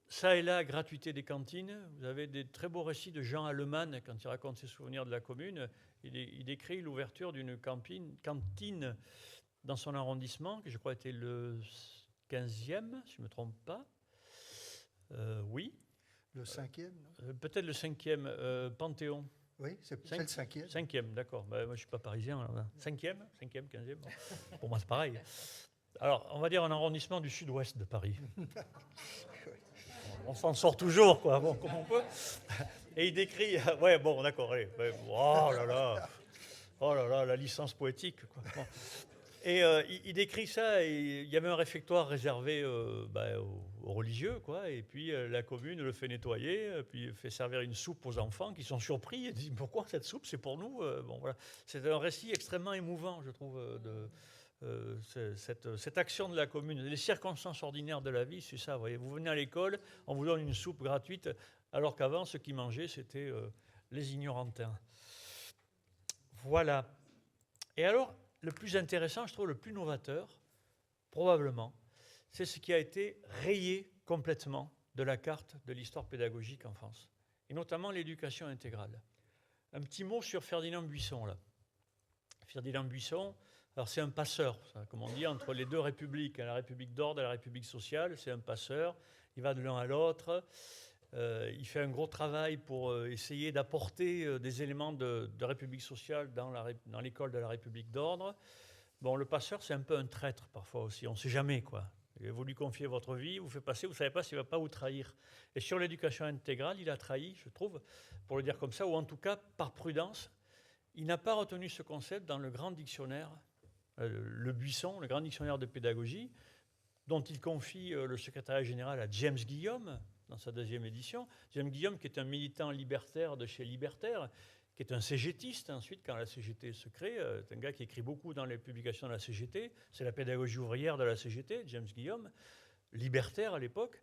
Speaker 7: Ça et là, gratuité des cantines. Vous avez des très beaux récits de Jean Allemann quand il raconte ses souvenirs de la commune. Il décrit l'ouverture d'une cantine dans son arrondissement, qui je crois était le 15e, si je ne me trompe pas. Oui.
Speaker 6: Le 5e, non
Speaker 7: Peut-être le 5e, Panthéon.
Speaker 6: Oui, c'est le 5e.
Speaker 7: 5e, d'accord. Moi, je ne suis pas parisien. Alors, 5e, 15e. Bon. Pour moi, c'est pareil. Alors, on va dire un arrondissement du sud-ouest de Paris. On s'en sort toujours, quoi, bon, comme on peut. Et il décrit... Ouais, bon, d'accord, allez. Oh là là, la licence poétique, quoi. Bon. Et il décrit ça, et il y avait un réfectoire réservé aux religieux, quoi, et puis la commune le fait nettoyer, puis fait servir une soupe aux enfants qui sont surpris et disent « Pourquoi cette soupe, c'est pour nous ?» Bon, voilà. C'est un récit extrêmement émouvant, je trouve, cette action de la commune. Les circonstances ordinaires de la vie, c'est ça. Vous venez à l'école, on vous donne une soupe gratuite, alors qu'avant, ceux qui mangeaient, c'était les ignorantins. Voilà. Et alors, le plus intéressant, je trouve le plus novateur, probablement, c'est ce qui a été rayé complètement de la carte de l'histoire pédagogique en France, et notamment l'éducation intégrale. Un petit mot sur Ferdinand Buisson, là. Ferdinand Buisson, alors c'est un passeur, comme on dit, entre les deux républiques, la République d'ordre et la République sociale, c'est un passeur, il va de l'un à l'autre. Il fait un gros travail pour essayer d'apporter des éléments de République sociale dans l'école de la République d'ordre. Bon, le passeur, c'est un peu un traître parfois aussi, on ne sait jamais, quoi. Vous lui confiez votre vie, vous faites passer, vous ne savez pas s'il ne va pas vous trahir. Et sur l'éducation intégrale, il a trahi, je trouve, pour le dire comme ça, ou en tout cas, par prudence, il n'a pas retenu ce concept dans le grand dictionnaire, le Buisson, le grand dictionnaire de pédagogie, dont il confie le secrétariat général à James Guillaume, dans sa 2e édition. James Guillaume, qui est un militant libertaire de chez Libertaire, qui est un CGTiste ensuite, quand la CGT se crée. C'est un gars qui écrit beaucoup dans les publications de la CGT. C'est la pédagogie ouvrière de la CGT, James Guillaume, libertaire à l'époque.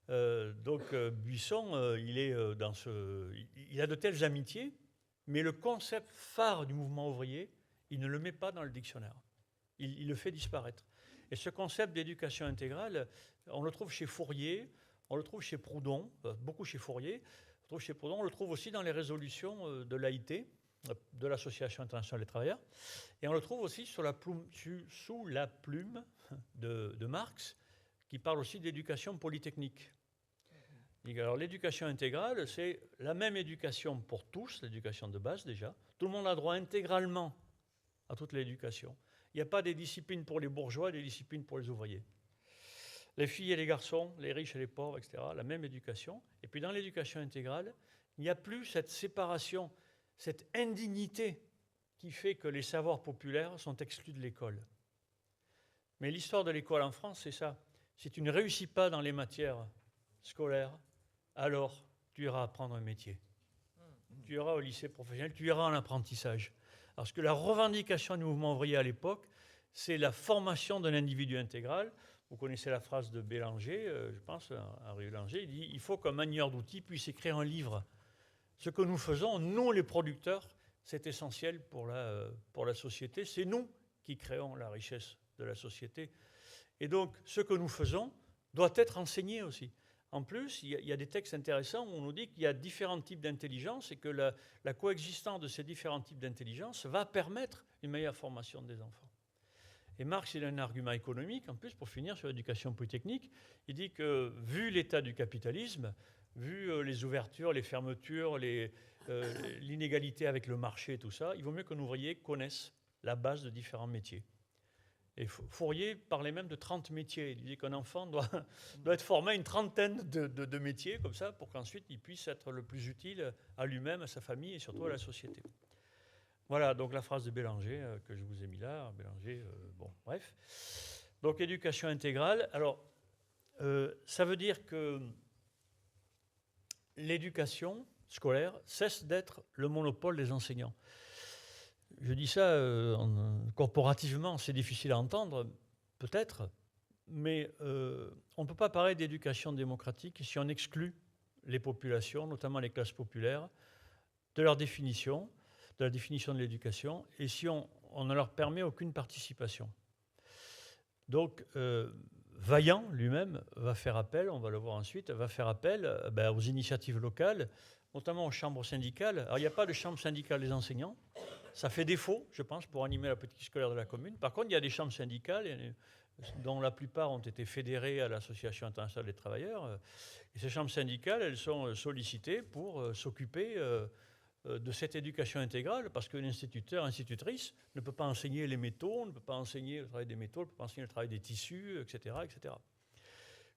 Speaker 7: Donc Buisson, il a de telles amitiés, mais le concept phare du mouvement ouvrier, il ne le met pas dans le dictionnaire. Il le fait disparaître. Et ce concept d'éducation intégrale, on le trouve chez Fourier, on le trouve chez Proudhon, beaucoup chez Fourier, on le trouve aussi dans les résolutions de l'AIT, de l'Association internationale des travailleurs, et on le trouve aussi sous la plume de Marx, qui parle aussi d'éducation polytechnique. Alors l'éducation intégrale, c'est la même éducation pour tous, l'éducation de base déjà. Tout le monde a droit intégralement à toute l'éducation. Il n'y a pas des disciplines pour les bourgeois et des disciplines pour les ouvriers. Les filles et les garçons, les riches et les pauvres, etc., la même éducation. Et puis dans l'éducation intégrale, il n'y a plus cette séparation, cette indignité qui fait que les savoirs populaires sont exclus de l'école. Mais l'histoire de l'école en France, c'est ça. Si tu ne réussis pas dans les matières scolaires, alors tu iras apprendre un métier. Tu iras au lycée professionnel, tu iras en apprentissage. Parce que la revendication du mouvement ouvrier à l'époque, c'est la formation d'un individu intégral. Vous connaissez la phrase de Bélanger, je pense, Henri Bélanger, il dit « Il faut qu'un manieur d'outils puisse écrire un livre ». Ce que nous faisons, nous les producteurs, c'est essentiel pour la société. C'est nous qui créons la richesse de la société. Et donc, ce que nous faisons doit être enseigné aussi. En plus, il y a des textes intéressants où on nous dit qu'il y a différents types d'intelligence et que la coexistence de ces différents types d'intelligence va permettre une meilleure formation des enfants. Et Marx, il a un argument économique, en plus, pour finir sur l'éducation polytechnique. Il dit que, vu l'état du capitalisme, vu les ouvertures, les fermetures, l'inégalité avec le marché, tout ça, il vaut mieux qu'un ouvrier connaisse la base de différents métiers. Et Fourier parlait même de 30 métiers. Il disait qu'un enfant doit être formé à une trentaine de métiers, comme ça, pour qu'ensuite il puisse être le plus utile à lui-même, à sa famille et surtout à la société. Voilà, donc la phrase de Bélanger que je vous ai mis là. Bélanger, bon, bref. Donc, éducation intégrale. Alors, ça veut dire que l'éducation scolaire cesse d'être le monopole des enseignants. Je dis ça corporativement, c'est difficile à entendre, peut-être, mais on ne peut pas parler d'éducation démocratique si on exclut les populations, notamment les classes populaires, de leur définition, de la définition de l'éducation, et si on ne leur permet aucune participation. Donc, Vaillant lui-même va faire appel, on va le voir ensuite, va faire appel aux initiatives locales, notamment aux chambres syndicales. Alors, il n'y a pas de chambre syndicale des enseignants. Ça fait défaut, je pense, pour animer la politique scolaire de la commune. Par contre, il y a des chambres syndicales dont la plupart ont été fédérées à l'Association internationale des travailleurs. Et ces chambres syndicales, elles sont sollicitées pour s'occuper de cette éducation intégrale, parce qu'un instituteur, institutrice ne peut pas enseigner les métaux, ne peut pas enseigner le travail des métaux, ne peut pas enseigner le travail des tissus, etc. etc.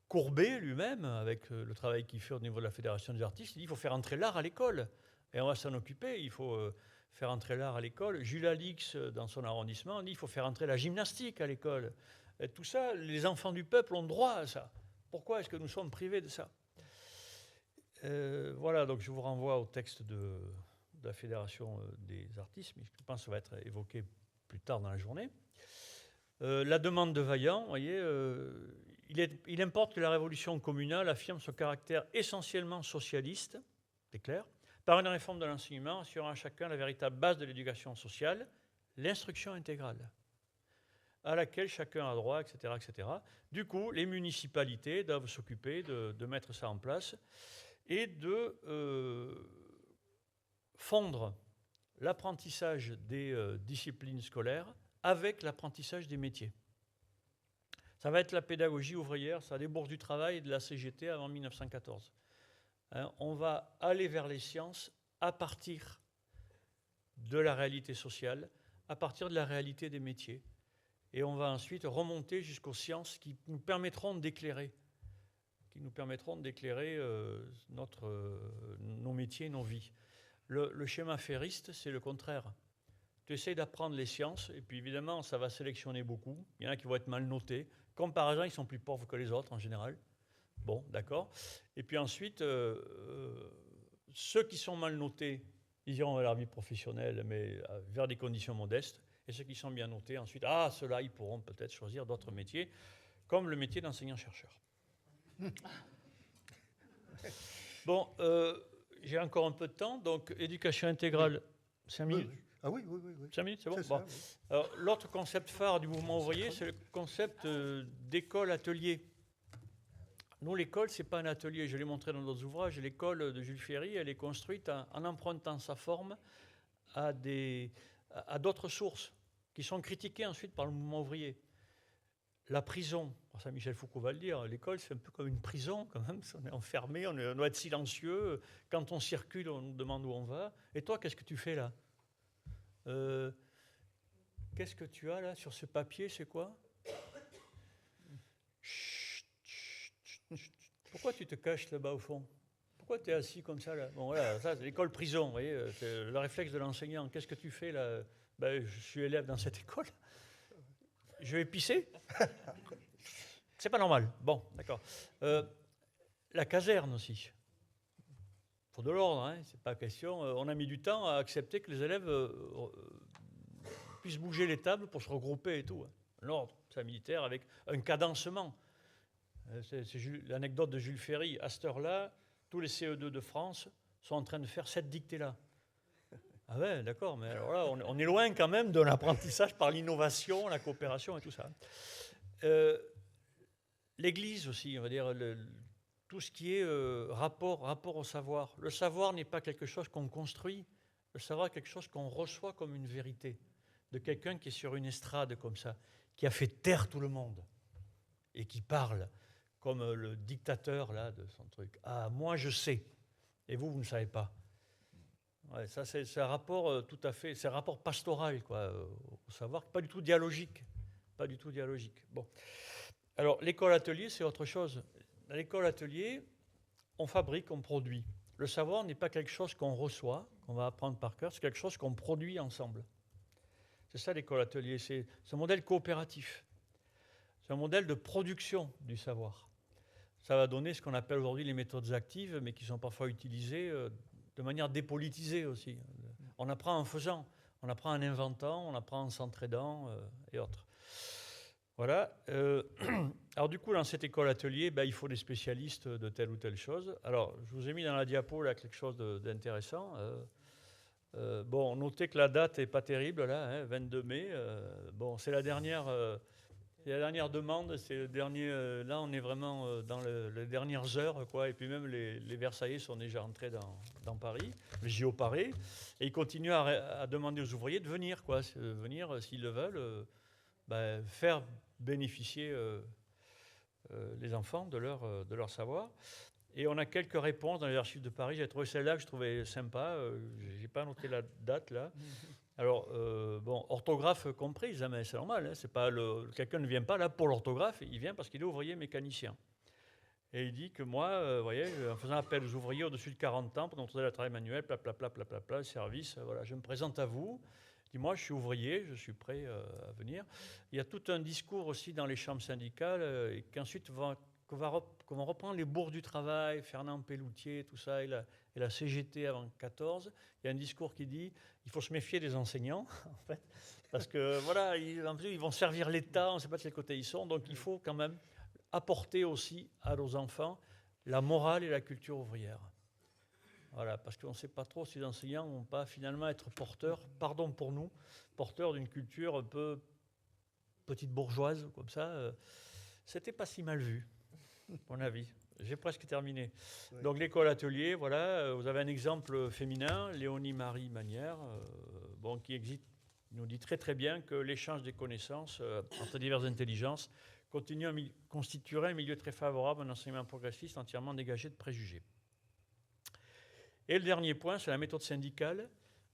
Speaker 7: Courbet lui-même, avec le travail qu'il fait au niveau de la Fédération des artistes, il dit qu'il faut faire entrer l'art à l'école. Et on va s'en occuper, il faut faire entrer l'art à l'école. Jules Alix, dans son arrondissement, dit qu'il faut faire entrer la gymnastique à l'école. Et tout ça, les enfants du peuple ont droit à ça. Pourquoi est-ce que nous sommes privés de ça ? Voilà, donc je vous renvoie au texte de la Fédération des artistes, mais je pense que ça va être évoqué plus tard dans la journée. La demande de Vaillant, vous voyez, il importe que la révolution communale affirme son caractère essentiellement socialiste, c'est clair, par une réforme de l'enseignement assurant à chacun la véritable base de l'éducation sociale, l'instruction intégrale, à laquelle chacun a droit, etc., etc. Du coup, les municipalités doivent s'occuper de mettre ça en place et de fondre l'apprentissage des disciplines scolaires avec l'apprentissage des métiers. Ça va être la pédagogie ouvrière, ça a des bourses du travail et de la CGT avant 1914. On va aller vers les sciences à partir de la réalité sociale, à partir de la réalité des métiers. Et on va ensuite remonter jusqu'aux sciences qui nous permettront d'éclairer, nos métiers, nos vies. Le schéma ferriste, c'est le contraire. Tu essaies d'apprendre les sciences, et puis évidemment, ça va sélectionner beaucoup. Il y en a qui vont être mal notés. Comme par exemple, ils sont plus pauvres que les autres en général. Bon, d'accord. Et puis ensuite, ceux qui sont mal notés, ils iront vers leur vie professionnelle, mais vers des conditions modestes. Et ceux qui sont bien notés, ensuite, ceux-là, ils pourront peut-être choisir d'autres métiers, comme le métier d'enseignant-chercheur. Bon, j'ai encore un peu de temps, donc éducation intégrale, 5 minutes.
Speaker 6: Ah oui.
Speaker 7: 5 minutes, c'est bon,
Speaker 6: C'est ça,
Speaker 7: bon.
Speaker 6: oui.
Speaker 7: Alors, l'autre concept phare du mouvement ouvrier, c'est le concept d'école-atelier. Nous, l'école, ce n'est pas un atelier, je l'ai montré dans d'autres ouvrages. L'école de Jules Ferry, elle est construite en empruntant sa forme à d'autres sources qui sont critiquées ensuite par le mouvement ouvrier. La prison, ça Michel Foucault va le dire, l'école c'est un peu comme une prison quand même, on est enfermé, on doit être silencieux, quand on circule on nous demande où on va. Et toi, qu'est-ce que tu fais là ? Qu'est-ce que tu as là sur ce papier, c'est quoi ? Chut, chut, chut, chut. Pourquoi tu te caches là-bas au fond ? Pourquoi tu es assis comme ça là ? Bon voilà, ça c'est l'école-prison, vous voyez, c'est le réflexe de l'enseignant. Qu'est-ce que tu fais là ? Je suis élève dans cette école. Je vais pisser ? C'est pas normal. Bon, d'accord. La caserne aussi. Il faut de l'ordre, hein, c'est pas question. On a mis du temps à accepter que les élèves puissent bouger les tables pour se regrouper et tout. Hein. L'ordre, c'est militaire avec un cadencement. C'est l'anecdote de Jules Ferry. À cette heure-là, tous les CE2 de France sont en train de faire cette dictée-là. Ah ouais, d'accord, mais alors là, on est loin quand même de l'apprentissage par l'innovation, la coopération et tout ça. L'Église aussi, on va dire, tout ce qui est rapport au savoir. Le savoir n'est pas quelque chose qu'on construit, le savoir est quelque chose qu'on reçoit comme une vérité, de quelqu'un qui est sur une estrade comme ça, qui a fait taire tout le monde et qui parle comme le dictateur là, de son truc. Ah, moi je sais, et vous ne savez pas. Ouais, ça, c'est un rapport tout à fait, c'est un rapport pastoral, quoi, au savoir, pas du tout dialogique. Pas du tout dialogique. Bon. Alors, l'école-atelier, c'est autre chose. Dans l'école-atelier, on fabrique, on produit. Le savoir n'est pas quelque chose qu'on reçoit, qu'on va apprendre par cœur, c'est quelque chose qu'on produit ensemble. C'est ça l'école-atelier, c'est un modèle coopératif. C'est un modèle de production du savoir. Ça va donner ce qu'on appelle aujourd'hui les méthodes actives, mais qui sont parfois utilisées de manière dépolitisée aussi. On apprend en faisant, on apprend en inventant, on apprend en s'entraidant et autres. Voilà. Alors du coup, dans cette école-atelier, il faut des spécialistes de telle ou telle chose. Alors, je vous ai mis dans la diapo là quelque chose d'intéressant. Bon, notez que la date n'est pas terrible, là, hein, 22 mai. Bon, c'est la dernière demande, c'est le dernier. Là, on est vraiment dans les dernières heures, quoi. Et puis même les Versaillais sont déjà entrés dans Paris, le JO Paris, et ils continuent à demander aux ouvriers de venir, quoi, venir s'ils le veulent, faire bénéficier les enfants de leur savoir. Et on a quelques réponses dans les archives de Paris. J'ai trouvé celle-là que je trouvais sympa. Je n'ai pas noté la date, là. Alors, bon, orthographe comprise, hein, mais c'est normal. Hein, c'est pas quelqu'un ne vient pas là pour l'orthographe, il vient parce qu'il est ouvrier mécanicien. Et il dit que moi, vous voyez, en faisant appel aux ouvriers au-dessus de 40 ans pour montrer le travail manuel, service, voilà, je me présente à vous. Il dit, moi, je suis ouvrier, je suis prêt à venir. Il y a tout un discours aussi dans les chambres syndicales, et qu'ensuite qu'on va reprendre les bourgs du travail, Fernand Pelloutier, tout ça, et la CGT avant 14. Il y a un discours qui dit il faut se méfier des enseignants, en fait, parce que voilà, ils vont servir l'État, on ne sait pas de quel côté ils sont, donc il faut quand même apporter aussi à nos enfants la morale et la culture ouvrière. Voilà, parce qu'on ne sait pas trop si les enseignants vont pas finalement être porteurs, pardon pour nous, porteurs d'une culture un peu petite bourgeoise, comme ça. C'était pas si mal vu, à mon avis. J'ai presque terminé. Oui. Donc l'école-atelier, voilà, vous avez un exemple féminin, Léonie Marie Manière, qui nous dit très très bien que l'échange des connaissances entre diverses intelligences constituerait un milieu très favorable à un enseignement progressiste entièrement dégagé de préjugés. Et le dernier point, c'est la méthode syndicale.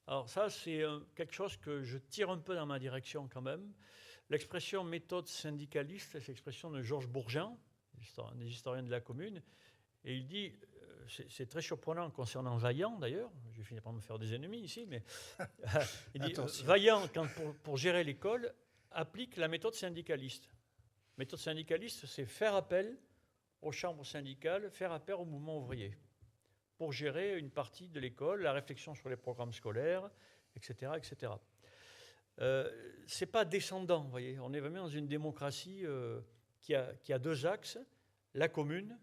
Speaker 7: Alors ça, c'est quelque chose que je tire un peu dans ma direction quand même. L'expression méthode syndicaliste, c'est l'expression de Georges Bourgeant, un des historiens de la Commune, et il dit, c'est très surprenant concernant Vaillant d'ailleurs, je vais finir par me faire des ennemis ici, mais il dit, Vaillant, pour gérer l'école, applique la méthode syndicaliste. Méthode syndicaliste, c'est faire appel aux chambres syndicales, faire appel au mouvement ouvrier, pour gérer une partie de l'école, la réflexion sur les programmes scolaires, etc. etc. C'est pas descendant, vous voyez. On est vraiment dans une démocratie qui a deux axes, la commune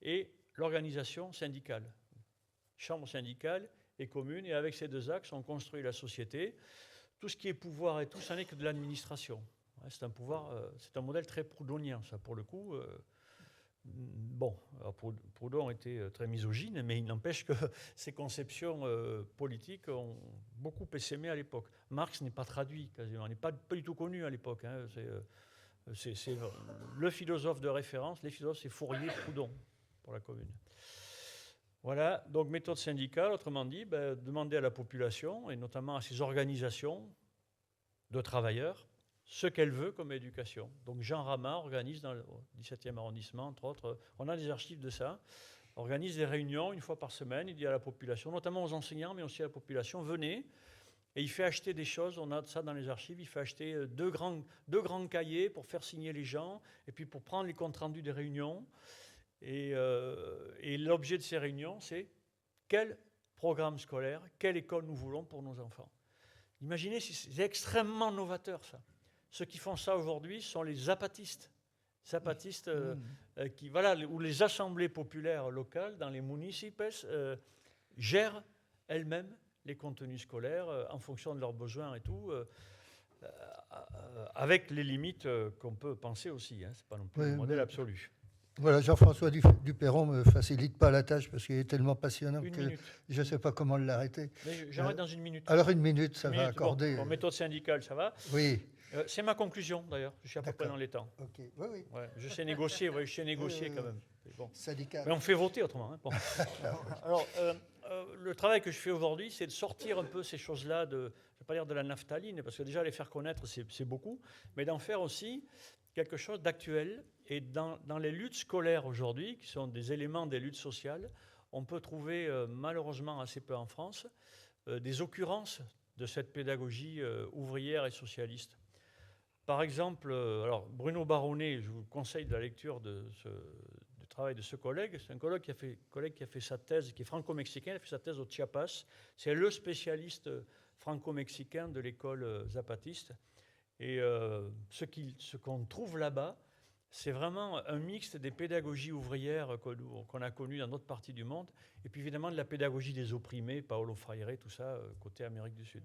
Speaker 7: et l'organisation syndicale. Chambre syndicale et commune, et avec ces deux axes, on construit la société. Tout ce qui est pouvoir et tout, ça n'est que de l'administration. C'est un pouvoir, c'est un modèle très proudhonien, ça, pour le coup. Bon, Proudhon était très misogyne, mais il n'empêche que ses conceptions politiques ont beaucoup essaimé à l'époque. Marx n'est pas traduit quasiment, il n'est pas du tout connu à l'époque. Hein. C'est le philosophe de référence, les philosophes, c'est Fourier, Proudhon, pour la Commune. Voilà, donc méthode syndicale, autrement dit, demander à la population, et notamment à ses organisations de travailleurs, ce qu'elle veut comme éducation. Donc Jean Ramat organise dans le 17e arrondissement, entre autres, on a des archives de ça, organise des réunions une fois par semaine, il dit à la population, notamment aux enseignants, mais aussi à la population, venez, et il fait acheter des choses, on a ça dans les archives, il fait acheter deux grands cahiers pour faire signer les gens, et puis pour prendre les comptes rendus des réunions, et l'objet de ces réunions, c'est quel programme scolaire, quelle école nous voulons pour nos enfants. Imaginez, c'est extrêmement novateur ça. Ceux qui font ça aujourd'hui sont les zapatistes. Zapatistes où les assemblées populaires locales, dans les municipes, gèrent elles-mêmes les contenus scolaires en fonction de leurs besoins et tout, avec les limites qu'on peut penser aussi. Hein. Ce n'est pas non plus le modèle absolu.
Speaker 6: Voilà, Jean-François Duperron ne me facilite pas la tâche parce qu'il est tellement passionnant que je ne sais pas comment l'arrêter.
Speaker 7: J'arrête dans une minute.
Speaker 6: Alors une minute, ça va accorder.
Speaker 7: Bon, méthode syndicale, ça va.
Speaker 6: Oui.
Speaker 7: C'est ma conclusion, d'ailleurs. Je suis à peu près
Speaker 6: D'accord.
Speaker 7: dans les temps.
Speaker 6: Ok, oui, oui.
Speaker 7: Ouais, je sais négocier, ouais, je sais négocier quand même. C'est bon.
Speaker 6: Syndicat.
Speaker 7: Mais on me fait voter autrement. Hein. Bon. Alors, le travail que je fais aujourd'hui, c'est de sortir un peu ces choses-là je ne vais pas dire de la naphtaline, parce que déjà les faire connaître, c'est beaucoup, mais d'en faire aussi quelque chose d'actuel. Et dans les luttes scolaires aujourd'hui, qui sont des éléments des luttes sociales, on peut trouver malheureusement assez peu en France des occurrences de cette pédagogie ouvrière et socialiste. Par exemple, alors Bruno Baronnet, je vous conseille de la lecture du travail de ce collègue. C'est un collègue qui a fait sa thèse, qui est franco-mexicain, il a fait sa thèse au Chiapas. C'est le spécialiste franco-mexicain de l'école zapatiste. Et ce qu'on trouve là-bas, c'est vraiment un mixte des pédagogies ouvrières qu'on a connues dans d'autres parties du monde, et puis évidemment de la pédagogie des opprimés, Paulo Freire, tout ça, côté Amérique du Sud.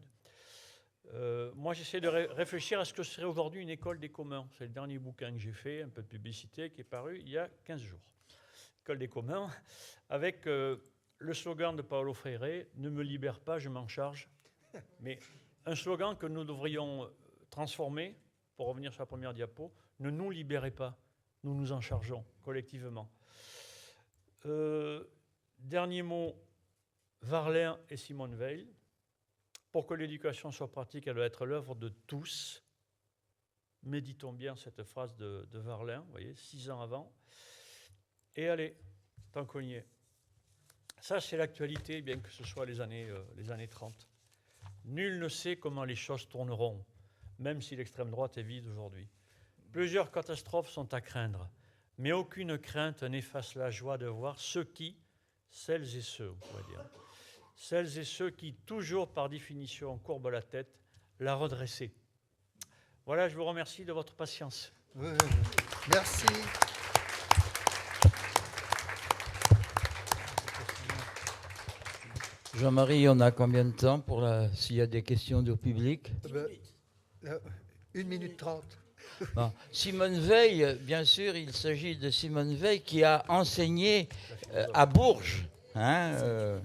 Speaker 7: Moi, j'essaie de réfléchir à ce que serait aujourd'hui une école des communs. C'est le dernier bouquin que j'ai fait, un peu de publicité, qui est paru il y a 15 jours. École des communs, avec le slogan de Paulo Freire, « Ne me libère pas, je m'en charge ». Mais un slogan que nous devrions transformer, pour revenir sur la première diapo, « Ne nous libérez pas, nous nous en chargeons collectivement ». Dernier mot, Varlin et Simone Veil. Pour que l'éducation soit pratique, elle doit être l'œuvre de tous. Méditons bien cette phrase de Varlin, vous voyez, 6 ans avant. Et allez, tant qu'on y est. Ça, c'est l'actualité, bien que ce soit les années 30. Nul ne sait comment les choses tourneront, même si l'extrême droite est vide aujourd'hui. Plusieurs catastrophes sont à craindre, mais aucune crainte n'efface la joie de voir celles et ceux, on pourrait dire, celles et ceux qui, toujours par définition, courbent la tête, la redresser. Voilà, je vous remercie de votre patience.
Speaker 6: Merci.
Speaker 1: Jean-Marie, on a combien de temps s'il y a des questions du public?
Speaker 6: 1 minute 30.
Speaker 1: Bon. Simone Veil, bien sûr, il s'agit de Simone Veil qui a enseigné à Bourges. Hein,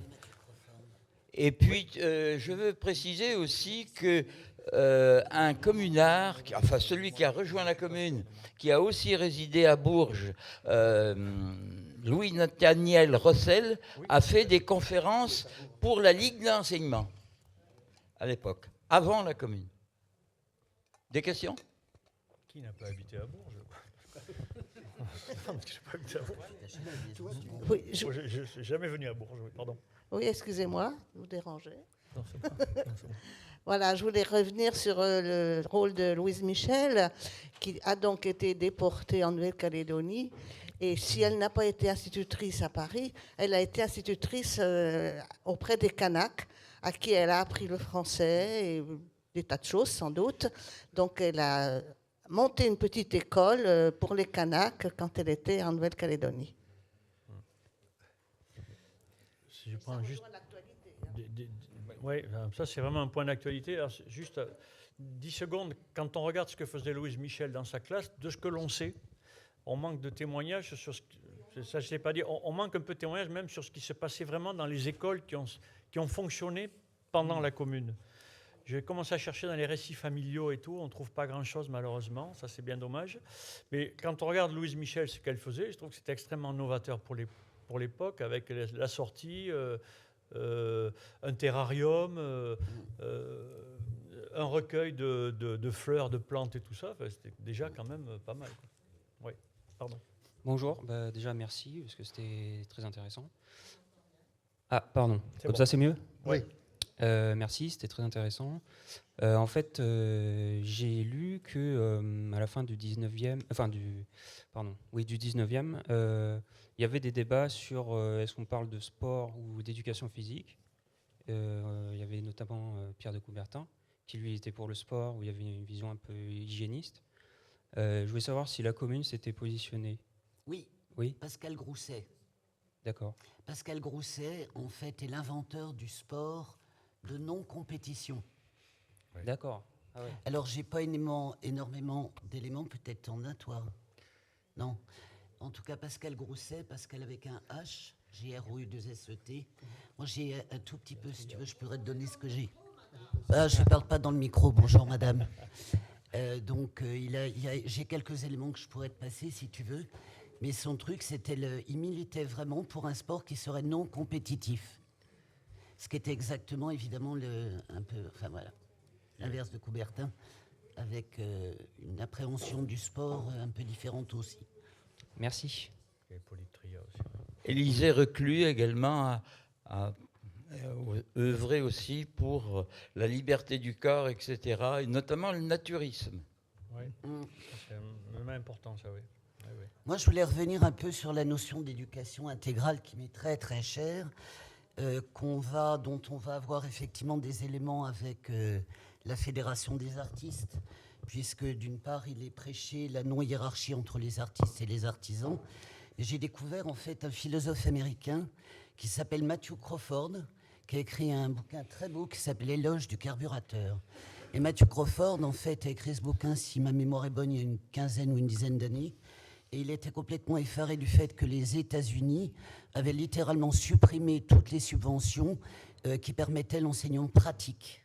Speaker 1: et puis, je veux préciser aussi que un communard, enfin celui qui a rejoint la commune, qui a aussi résidé à Bourges, Louis-Nathaniel Rossel, a fait des conférences pour la Ligue d'enseignement à l'époque, avant la commune. Des questions?
Speaker 7: Qui n'a pas habité à Bourges? Je n'ai pas habité à Bourges.
Speaker 8: Oui,
Speaker 7: Je ne suis jamais venu à Bourges, oui, pardon.
Speaker 8: oui, excusez-moi, vous dérangez.
Speaker 7: Non, c'est pas- non, c'est bon.
Speaker 8: Voilà, je voulais revenir sur le rôle de Louise Michel, qui a donc été déportée en Nouvelle-Calédonie. Et si elle n'a pas été institutrice à Paris, elle a été institutrice auprès des Kanaks, à qui elle a appris le français et des tas de choses sans doute. Donc elle a monté une petite école pour les Kanaks quand elle était en Nouvelle-Calédonie.
Speaker 7: Si je prends juste... Oui, ça c'est vraiment un point d'actualité. Alors, juste 10 secondes, quand on regarde ce que faisait Louise Michel dans sa classe, de ce que l'on sait, on manque de témoignages sur ce que... Ça, je ne sais pas dire. On manque un peu de témoignages même sur ce qui se passait vraiment dans les écoles qui ont fonctionné pendant la commune. J'ai commencé à chercher dans les récits familiaux et tout, on ne trouve pas grand-chose malheureusement, ça c'est bien dommage. Mais quand on regarde Louise Michel, ce qu'elle faisait, je trouve que c'était extrêmement novateur pour l'époque, avec la sortie, un terrarium, un recueil de fleurs, de plantes et tout ça. Enfin, c'était déjà quand même pas mal. Oui, pardon.
Speaker 9: Bonjour, déjà merci, parce que c'était très intéressant. Ah, pardon, comme
Speaker 7: bon.
Speaker 9: ça c'est mieux?
Speaker 6: Oui.
Speaker 9: Merci, c'était très intéressant. En fait, j'ai lu que à la fin du 19e, du 19e, il y avait des débats sur est-ce qu'on parle de sport ou d'éducation physique. Il y avait notamment Pierre de Coubertin, qui lui était pour le sport, où il y avait une vision un peu hygiéniste. Je voulais savoir si la commune s'était positionnée.
Speaker 5: Oui,
Speaker 9: Oui,
Speaker 5: Pascal Grousset.
Speaker 9: d'accord.
Speaker 5: Pascal Grousset, en fait, est l'inventeur du sport de non-compétition.
Speaker 7: Oui.
Speaker 9: D'accord. Ah ouais.
Speaker 5: Alors, j'ai pas énormément d'éléments, peut-être t'en as, toi. Non. En tout cas, Pascal Grousset, Pascal avec un H, G-R-O-U-2-S-E-T. Moi, j'ai un tout petit peu, si tu veux, je pourrais te donner ce que j'ai. Ah, je ne parle pas dans le micro, bonjour madame. J'ai quelques éléments que je pourrais te passer si tu veux. Mais son truc, il militait vraiment pour un sport qui serait non compétitif. Ce qui était exactement, évidemment, l'inverse de Coubertin, avec une appréhension du sport un peu différente aussi.
Speaker 9: Merci.
Speaker 7: Et Polytria aussi.
Speaker 1: Élisée Reclus également a œuvré aussi pour la liberté du corps, etc., et notamment le naturisme.
Speaker 7: Oui, c'est vraiment important, ça, oui. Oui.
Speaker 5: Moi, je voulais revenir un peu sur la notion d'éducation intégrale qui m'est très, très chère, dont on va avoir effectivement des éléments avec la Fédération des artistes, puisque d'une part, il est prêché la non-hiérarchie entre les artistes et les artisans. Et j'ai découvert en fait un philosophe américain qui s'appelle Matthew Crawford, qui a écrit un bouquin très beau qui s'appelle L'éloge du carburateur. Et Matthew Crawford, en fait, a écrit ce bouquin, si ma mémoire est bonne, il y a une quinzaine ou une dizaine d'années. Et il était complètement effaré du fait que les États-Unis avaient littéralement supprimé toutes les subventions qui permettaient l'enseignement pratique.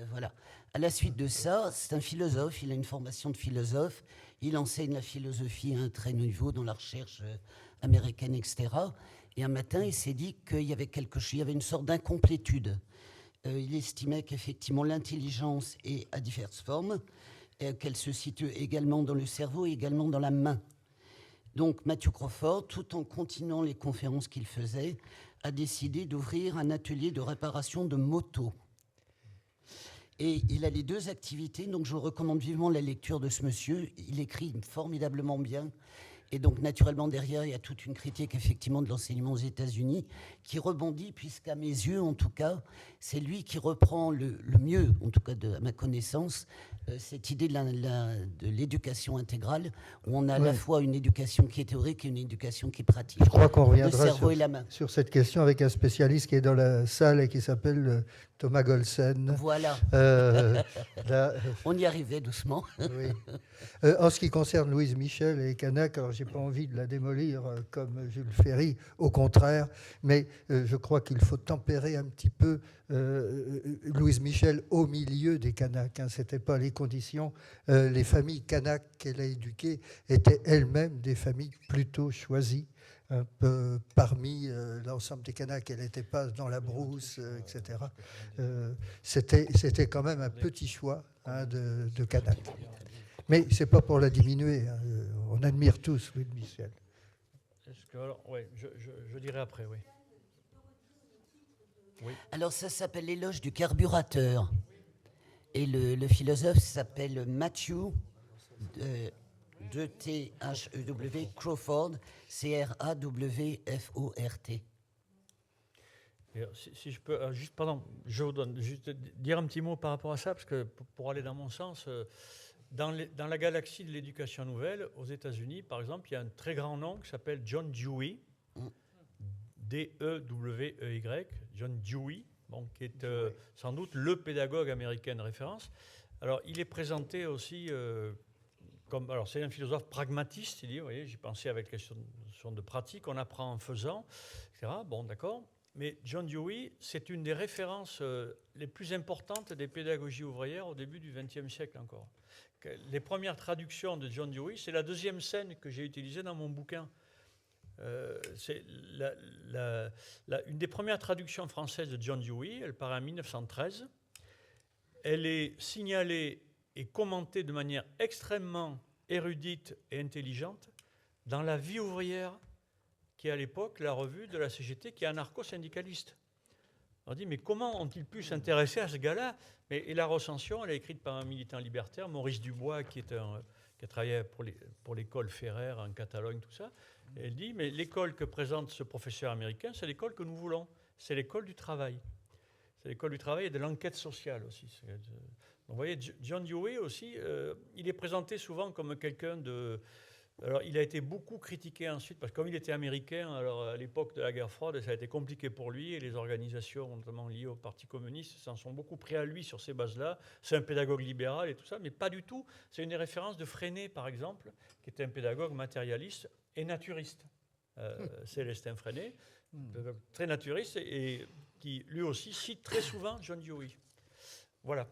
Speaker 5: Voilà. À la suite de ça, c'est un philosophe, il a une formation de philosophe, il enseigne la philosophie à un très haut niveau dans la recherche américaine, etc. Et un matin, il s'est dit qu'il y avait il y avait une sorte d'incomplétude. Il estimait qu'effectivement l'intelligence est à diverses formes, qu'elle se situe également dans le cerveau et également dans la main. Donc Matthew Crawford, tout en continuant les conférences qu'il faisait, a décidé d'ouvrir un atelier de réparation de motos. Et il a les deux activités, donc je vous recommande vivement la lecture de ce monsieur. Il écrit formidablement bien. Et donc, naturellement, derrière, il y a toute une critique, effectivement, de l'enseignement aux États-Unis qui rebondit, puisqu'à mes yeux, en tout cas, c'est lui qui reprend le mieux, en tout cas à ma connaissance, cette idée de l'éducation intégrale, où on a à la fois une éducation qui est théorique et une éducation qui est pratique.
Speaker 6: Je crois qu'on reviendra
Speaker 5: sur
Speaker 6: cette question avec un spécialiste qui est dans la salle et qui s'appelle Thomas Golsen.
Speaker 5: Voilà. On y arrivait doucement.
Speaker 6: Oui. En ce qui concerne Louise Michel et Canaque, alors j'ai pas envie de la démolir comme Jules Ferry, au contraire, mais je crois qu'il faut tempérer un petit peu Louise Michel au milieu des Canaques. Hein, c'était pas les conditions. Les familles Canaques qu'elle a éduquées étaient elles-mêmes des familles plutôt choisies. Un peu parmi l'ensemble des Canaques, elle n'était pas dans la brousse, etc. C'était quand même un petit choix de Canaques. Mais c'est pas pour la diminuer. Hein. On admire tous Louise Michel.
Speaker 7: Je dirais après, oui. Oui.
Speaker 5: Alors ça s'appelle l'éloge du carburateur. Et le philosophe s'appelle Matthew D-T-H-E-W Crawford, C-R-A-W-F-O-R-T.
Speaker 7: Si je peux, je vous donne juste dire un petit mot par rapport à ça, parce que pour aller dans mon sens, dans la galaxie de l'éducation nouvelle, aux États-Unis, par exemple, il y a un très grand nom qui s'appelle John Dewey, D-E-W-E-Y, John Dewey, qui est sans doute le pédagogue américain de référence. Alors, il est présenté aussi alors c'est un philosophe pragmatiste, il dit, vous voyez, j'y pensais avec la question de pratique, on apprend en faisant, etc. Bon, d'accord. Mais John Dewey, c'est une des références les plus importantes des pédagogies ouvrières au début du XXe siècle encore. Les premières traductions de John Dewey, c'est la deuxième scène que j'ai utilisée dans mon bouquin. C'est une des premières traductions françaises de John Dewey, elle paraît en 1913. Elle est signalée et commentée de manière extrêmement érudite et intelligente dans La Vie ouvrière, qui est à l'époque la revue de la CGT, qui est anarcho-syndicaliste. On dit, mais comment ont-ils pu s'intéresser à ce gars-là? Et la recension, elle est écrite par un militant libertaire, Maurice Dubois, qui a travaillé pour l'école Ferrer en Catalogne, tout ça. Et elle dit, mais l'école que présente ce professeur américain, c'est l'école que nous voulons. C'est l'école du travail. C'est l'école du travail et de l'enquête sociale aussi. Donc, vous voyez, John Dewey aussi, il est présenté souvent comme quelqu'un de... Alors, il a été beaucoup critiqué ensuite, parce que comme il était américain, alors à l'époque de la guerre froide, ça a été compliqué pour lui, et les organisations, notamment liées au Parti communiste, s'en sont beaucoup pris à lui sur ces bases-là. C'est un pédagogue libéral et tout ça, mais pas du tout. C'est une des références de Freinet, par exemple, qui était un pédagogue matérialiste et naturiste. Célestin Freinet, très naturiste, et qui lui aussi cite très souvent John Dewey. Voilà.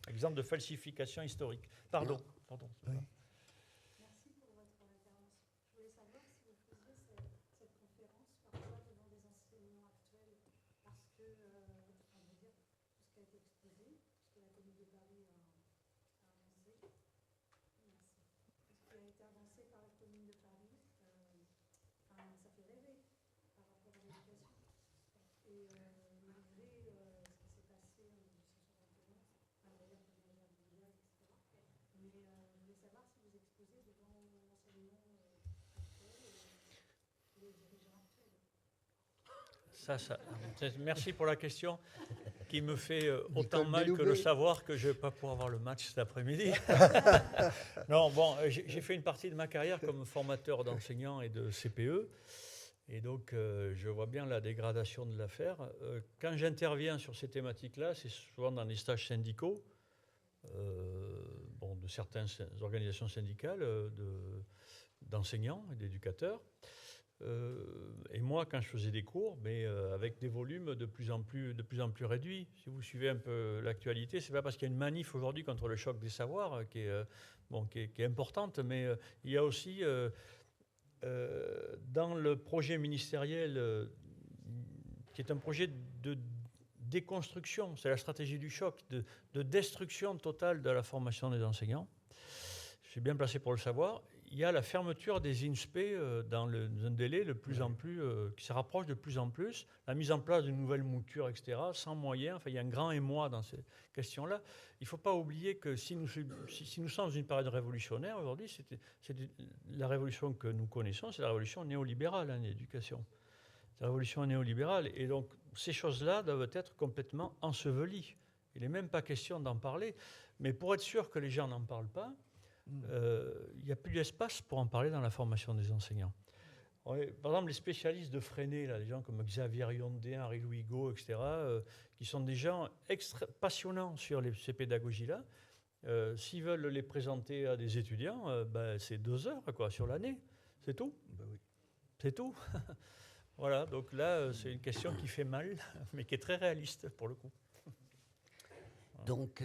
Speaker 7: exemple de falsification historique. Pardon. Pardon.
Speaker 6: Oui.
Speaker 7: Merci pour la question qui me fait autant mal que le savoir que je ne vais pas pouvoir voir le match cet après-midi. Non, bon, j'ai fait une partie de ma carrière comme formateur d'enseignants et de CPE. Et donc, je vois bien la dégradation de l'affaire. Quand j'interviens sur ces thématiques-là, c'est souvent dans les stages syndicaux, de certaines organisations syndicales, d'enseignants et d'éducateurs. Et moi, quand je faisais des cours, mais avec des volumes de plus en plus réduits. Si vous suivez un peu l'actualité, c'est pas parce qu'il y a une manif aujourd'hui contre le choc des savoirs qui est importante, mais il y a aussi dans le projet ministériel, qui est un projet de déconstruction, c'est la stratégie du choc, de destruction totale de la formation des enseignants. Je suis bien placé pour le savoir. Il y a la fermeture des INSPE dans un délai de plus en plus, qui se rapproche de plus en plus, la mise en place de nouvelles moutures, etc., sans moyens. Enfin, il y a un grand émoi dans ces questions-là. Il ne faut pas oublier que si nous sommes dans une période révolutionnaire aujourd'hui, c'est la révolution que nous connaissons, c'est la révolution néolibérale en éducation. C'est la révolution néolibérale. Et donc, ces choses-là doivent être complètement ensevelies. Il n'est même pas question d'en parler. Mais pour être sûr que les gens n'en parlent pas, il n'y a plus d'espace pour en parler dans la formation des enseignants. Par exemple, les spécialistes de Freinet, là, des gens comme Xavier Yondé, Henri-Louis Gault, etc., qui sont des gens passionnants sur ces pédagogies-là, s'ils veulent les présenter à des étudiants, c'est 2 heures sur l'année. C'est tout. Oui. C'est tout. Voilà, donc là, c'est une question qui fait mal, mais qui est très réaliste pour le coup.
Speaker 5: Donc,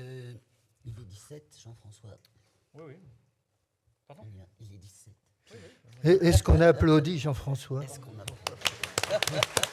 Speaker 5: il est 17, Jean-François.
Speaker 7: Oui. Pardon ?
Speaker 5: Il est 17.
Speaker 6: Est-ce qu'on applaudit Jean-François ?
Speaker 5: Est-ce qu'on applaudit ?